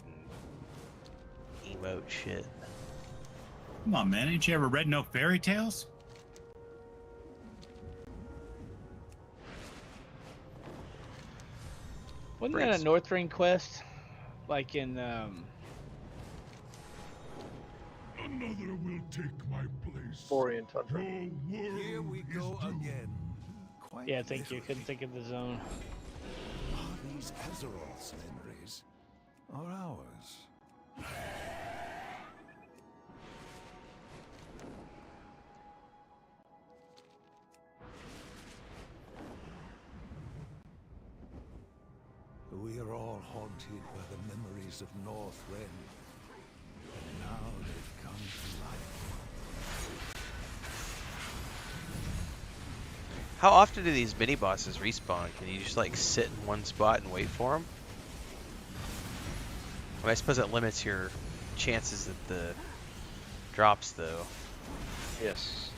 and emote shit. Come on, man. Ain't you ever read no fairy tales? Wasn't that a Northrend quest? Like in, Another will take my place. Orient Tundra. Here we go again. Quite yeah, thank you. Couldn't think of the zone. Are these Azeroth's memories or ours? We are all haunted by the memories of Northrend, and now they've come to life. How often do these mini bosses respawn? Can you just like sit in one spot and wait for them? I suppose it limits your chances at the drops, though. Yes.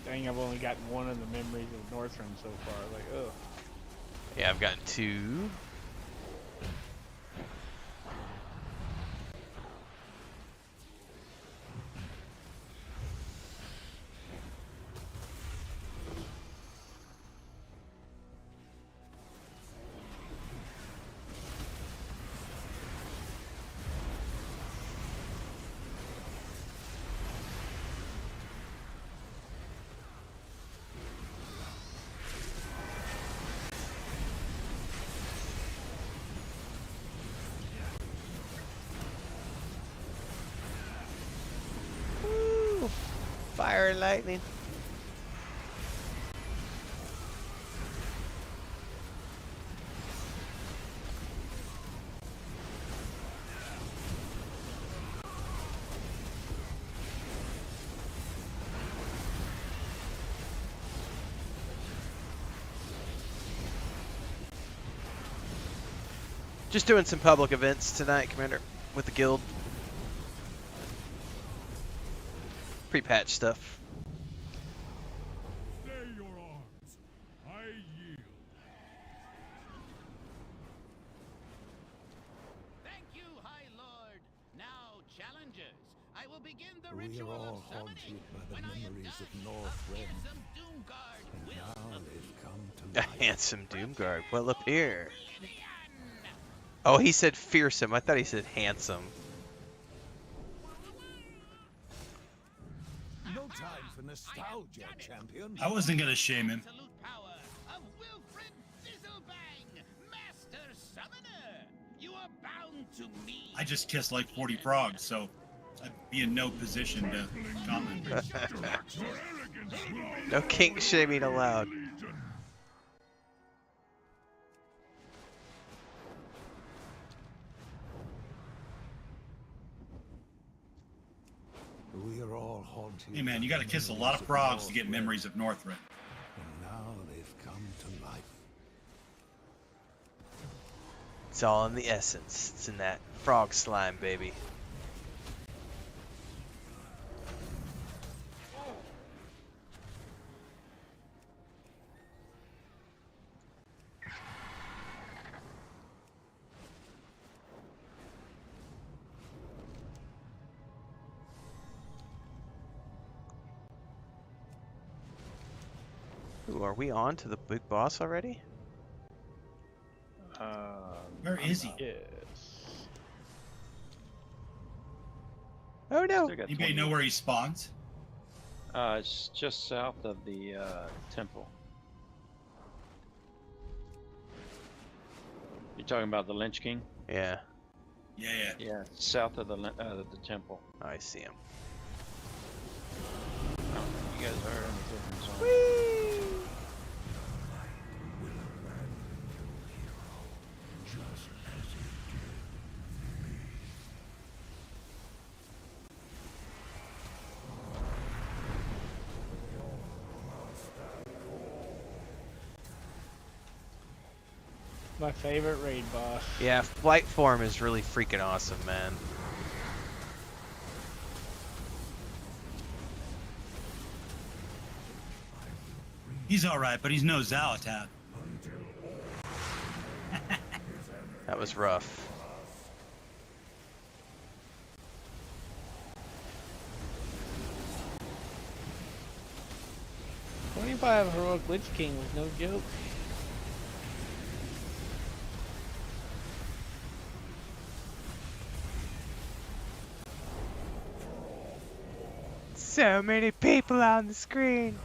Dang, I've only gotten one of the memories of Northrend so far. Like, ugh. Yeah, I've gotten 2. Fire and lightning. Just doing some public events tonight, Commander, with the guild. Pre-patch stuff. Stay your arms. I yield. Thank you, High Lord. Now, challengers, I will begin the We are ritual all of summoning. haunted by the When I am memories done, of a Northrend, fearsome Doomguard and will now appear. they've come A to life. handsome Doomguard will appear. Oh, he said fearsome. I thought he said handsome. No time for nostalgia, champion. I wasn't gonna shame him. Absolute power of Wilfred Fizzlebang, Master Summoner. You are bound to me. I just kissed like 40 frogs, so I'd be in no position to comment. No kink shaming allowed. We are all haunted. Hey man, you gotta kiss a lot of frogs to get memories of Northrend. And now they've come to life. It's all in the essence. It's in that frog slime, baby. Ooh, are we on to the big boss already? Where is he? Yes. Oh no! Still got Anybody 20. know where he spawns? It's just south of the temple. You're talking about the Lich King? Yeah, Yeah. Yeah, south of the temple. I see him. You guys heard any difference on My favorite raid boss. Yeah, flight form is really freaking awesome, man. He's alright, but he's no Zalatat. That was rough. $25 heroic Lich King was no joke. So many people on the screen.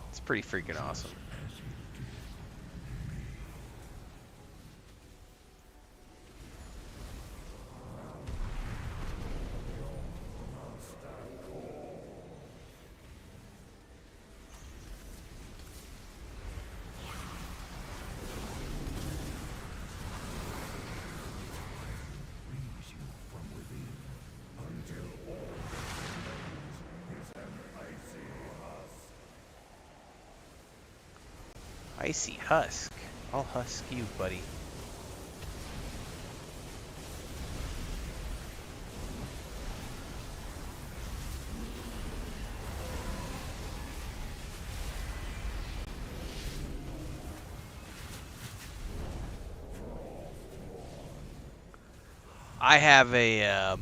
It's pretty freaking awesome. Icy husk. I'll husk you, buddy. I have a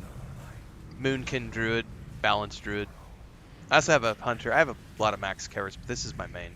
Moonkin Druid, Balanced Druid. I also have a Hunter. I have a lot of max covers, but this is my main.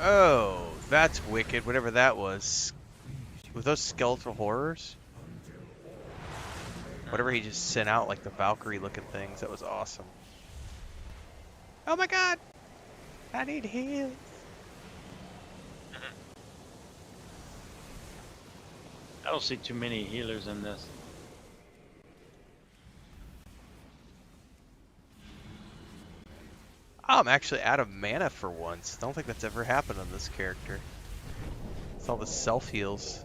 Oh, that's wicked, whatever that was. Were those skeletal horrors? Whatever he just sent out, like the Valkyrie looking things, that was awesome. Oh my god! I need heals. I don't see too many healers in this. Oh, I'm actually out of mana for once. I don't think that's ever happened on this character. It's all the self heals.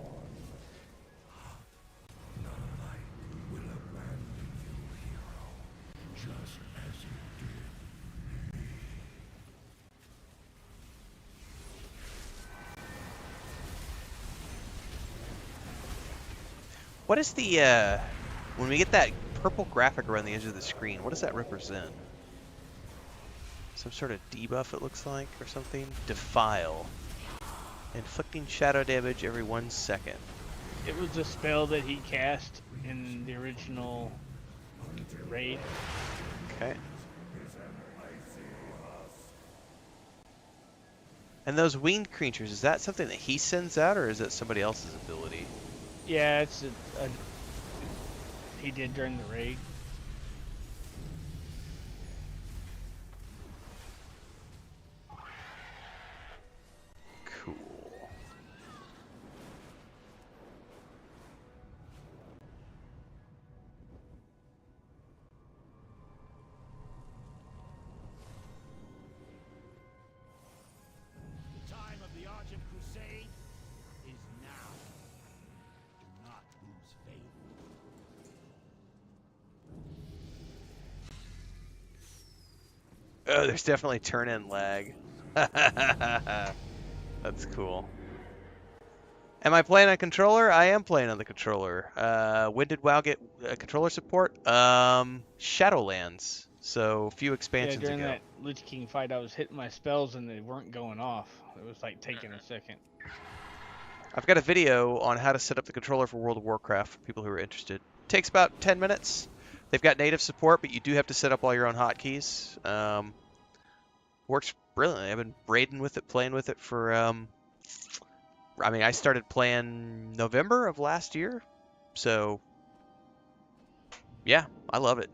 What is the, when we get that purple graphic around the edge of the screen, what does that represent? Some sort of debuff, it looks like, or something? Defile. Inflicting shadow damage every 1 second. It was a spell that he cast in the original raid. Okay. And those winged creatures, is that something that he sends out, or is that somebody else's ability? Yeah, it's he did during the raid. Cool. The time of the Argent Crusade is now. Do not lose faith. Oh, there's definitely turn-in lag. That's cool. Am I playing on controller? I am playing on the controller. When did WoW get controller support? Shadowlands. So, a few expansions during ago. that Lich King fight, I was hitting my spells and they weren't going off. It was like taking a second. I've got a video on how to set up the controller for World of Warcraft for people who are interested. Takes about 10 minutes. They've got native support, but you do have to set up all your own hotkeys. Works brilliantly. I've been raiding with it, playing with it for, I mean, I started playing November of last year. So, yeah, I love it.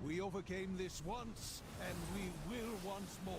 We overcame this once, and we will once more.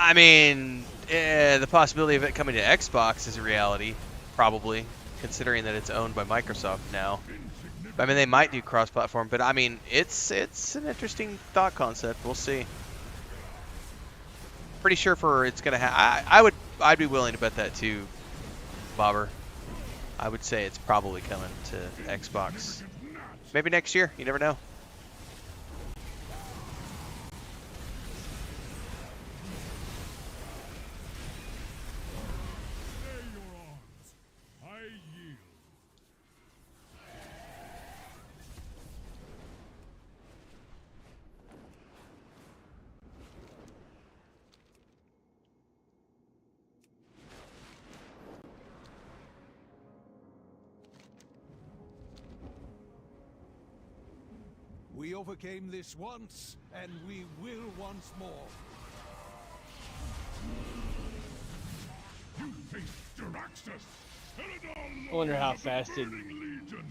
I mean, the possibility of it coming to Xbox is a reality, probably, considering that it's owned by Microsoft now. I mean, they might do cross-platform, but I mean, it's an interesting thought concept. We'll see. Pretty sure for it's gonna I'd be willing to bet that too, Bobber. I would say it's probably coming to Xbox. Maybe next year. You never know. We overcame this once, and we will once more. You face Jaraxxus. I wonder how fast it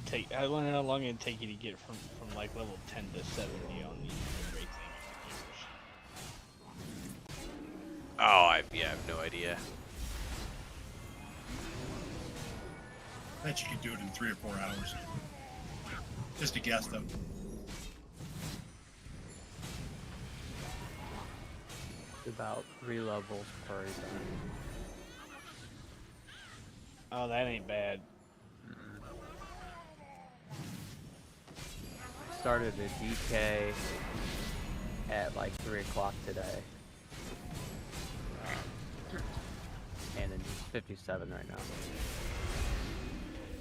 take. I wonder how long it'd take you to get from like level 10 to 70 on these great things. Oh, I have no idea. I bet you could do it in 3 or 4 hours. Just a guess, though. About 3 levels per event. Oh, that ain't bad. I started a DK at like 3 o'clock today. And it's 57 right now.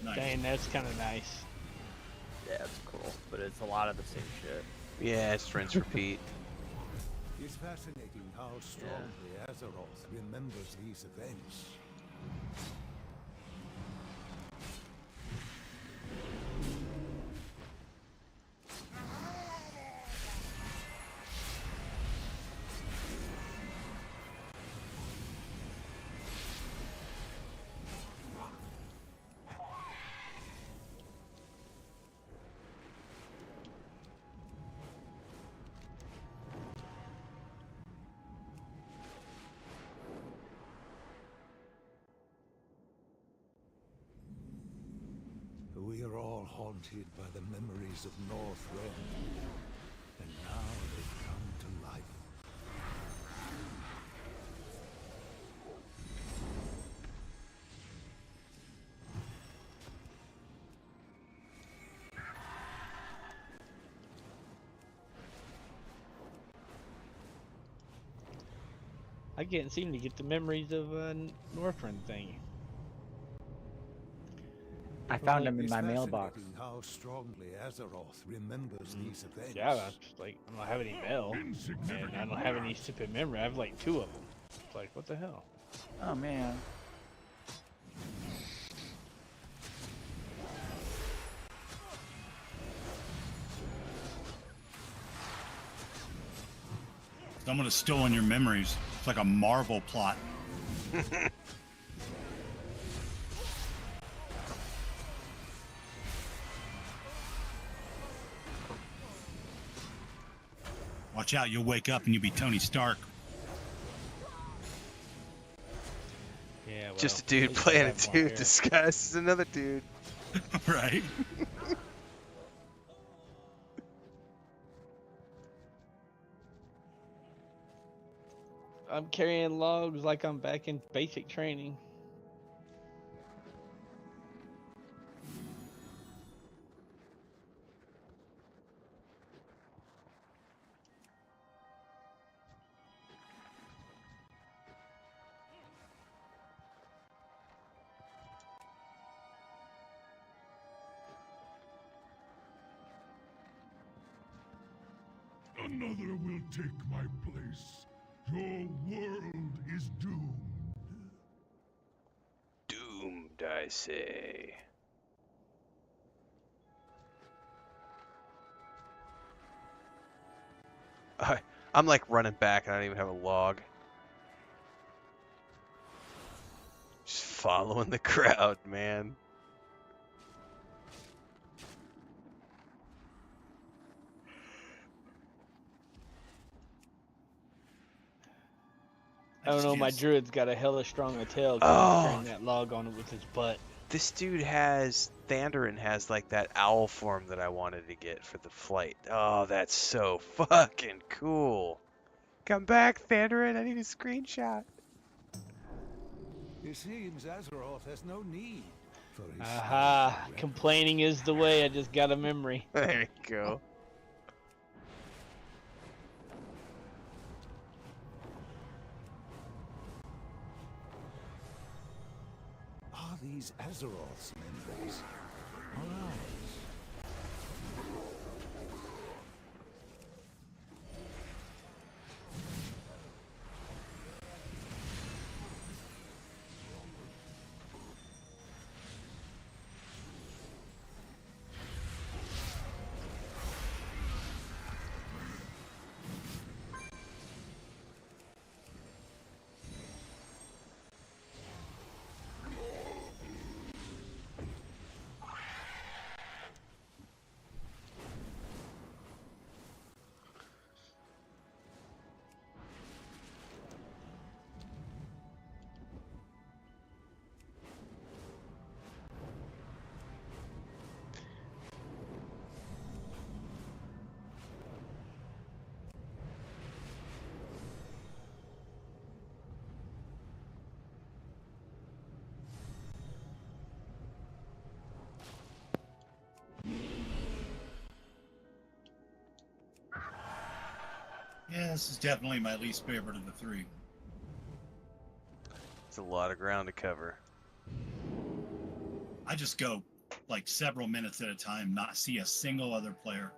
Nice. Dang, that's kind of nice. Yeah, it's cool, but it's a lot of the same shit. Yeah, it's rinse repeat. It's fascinating how strongly Azeroth remembers these events. We are all haunted by the memories of Northrend, and now they've come to life. I can't seem to get the memories of Northrend thing. I found them in It's my mailbox. fascinating how strongly Azeroth remembers these events. Yeah, that's like I don't have any mail, and I don't have any stupid memory. I have like 2 of them. It's like, what the hell? Oh man. Someone has stolen your memories. It's like a Marvel plot. Watch out, you'll wake up and you'll be Tony Stark. Yeah, well, Just a dude playing a dude disguised as another dude. Right? I'm carrying logs like I'm back in basic training. Another will take my place. Your world is doomed. Doomed, I say. I'm like running back and I don't even have a log. Just following the crowd, man. I don't just know, my can't s- druid's got a hella strong tail because he's Oh, carrying that log on it with his butt. this dude has Thandarin has like that owl form that I wanted to get for the flight. Oh, that's so fucking cool. Come back, Thandarin. I need a screenshot. It seems Azeroth has no need for his Aha, skeletal complaining is the way. I just got a memory. There you go. Are these Azeroth's memories? Or ours? Yeah, this is definitely my least favorite of the three. It's a lot of ground to cover. I just go like several minutes at a time, not see a single other player.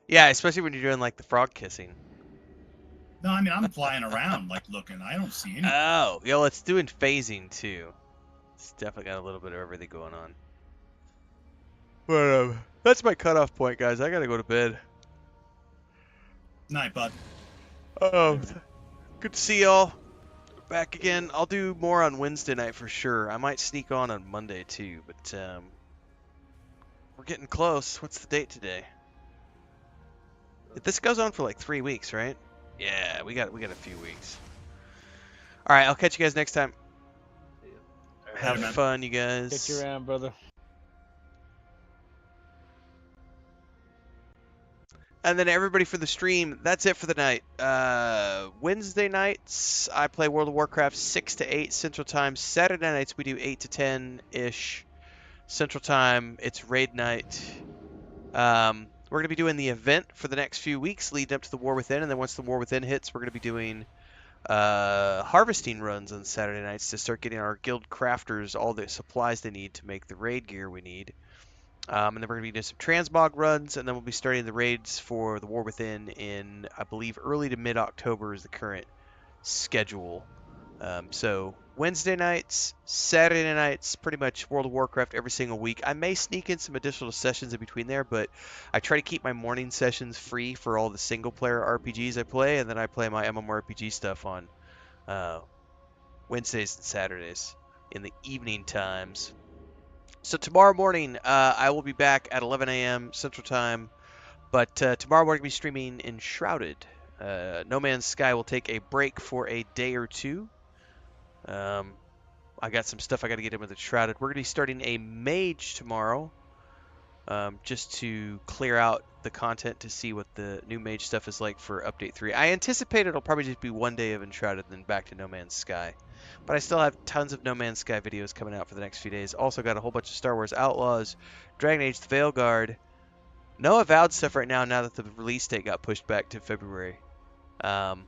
Yeah, especially when you're doing like the frog kissing. No, I mean I'm flying around like looking. I don't see anything. Oh, yo, it's doing phasing too. It's definitely got a little bit of everything going on. But that's my cutoff point, guys. I gotta go to bed. Night, bud. Good to see y'all. Back again. I'll do more on Wednesday night for sure. I might sneak on Monday too, but we're getting close. What's the date today? This goes on for like 3 weeks, right? Yeah, we got a few weeks. All right, I'll catch you guys next time. Have man. fun, you guys. Catch you around, brother. And then everybody for the stream, that's it for the night. Wednesday nights, I play World of Warcraft 6 to 8 Central Time. Saturday nights, we do 8 to 10-ish Central Time. It's raid night. We're going to be doing the event for the next few weeks leading up to the War Within. And then once the War Within hits, we're going to be doing harvesting runs on Saturday nights to start getting our guild crafters all the supplies they need to make the raid gear we need. And then we're going to be doing some transmog runs, and then we'll be starting the raids for the War Within in, I believe, early to mid-October is the current schedule. So Wednesday nights, Saturday nights, pretty much World of Warcraft every single week. I may sneak in some additional sessions in between there, but I try to keep my morning sessions free for all the single-player RPGs I play, and then I play my MMORPG stuff on Wednesdays and Saturdays in the evening times. So tomorrow morning, I will be back at 11 a.m. Central Time, but tomorrow morning I'll be streaming Enshrouded. No Man's Sky will take a break for a day or two. I got some stuff I got to get in with Enshrouded. We're going to be starting a mage tomorrow, just to clear out the content to see what the new mage stuff is like for Update 3. I anticipate it'll probably just be one day of Enshrouded, then back to No Man's Sky. But I still have tons of No Man's Sky videos coming out for the next few days. Also got a whole bunch of Star Wars Outlaws, Dragon Age the Veilguard. No Avowed stuff right now that the release date got pushed back to February. But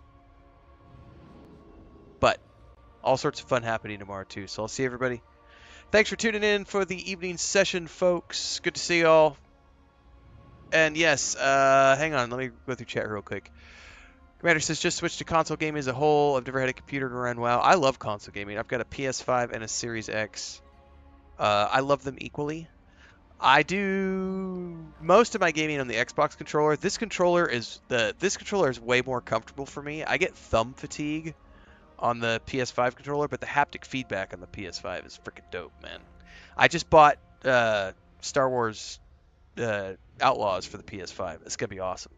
all sorts of fun happening tomorrow too. So I'll see everybody. Thanks for tuning in for the evening session, folks. Good to see y'all. And yes, hang on. Let me go through chat real quick. Commander says, just switch to console gaming as a whole. I've never had a computer to run WoW. I love console gaming. I've got a PS5 and a Series X. I love them equally. I do most of my gaming on the Xbox controller. This controller is way more comfortable for me. I get thumb fatigue on the PS5 controller, but the haptic feedback on the PS5 is freaking dope, man. I just bought Star Wars Outlaws for the PS5. It's gonna be awesome.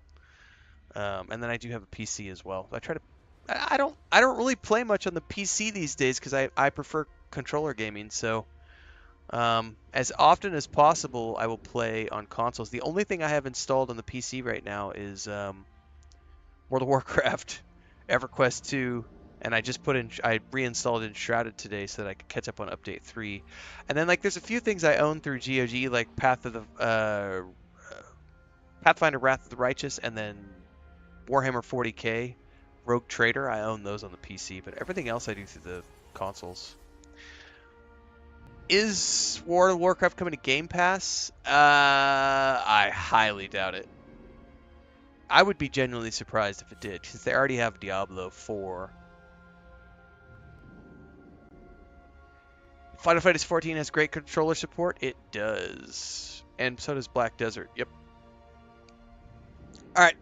And then I do have a PC as well. I try to I don't really play much on the PC these days because I prefer controller gaming. So as often as possible, I will play on consoles. The only thing I have installed on the PC right now is World of Warcraft, EverQuest 2, and I reinstalled Enshrouded today so that I could catch up on Update 3. And then like there's a few things I own through GOG like Pathfinder Wrath of the Righteous, and then Warhammer 40k, Rogue Trader. I own those on the PC, but everything else I do through the consoles. Is World of Warcraft coming to Game Pass? I highly doubt it. I would be genuinely surprised if it did, since they already have Diablo 4. Final Fantasy 14 has great controller support. It does. And so does Black Desert. Yep. Alright.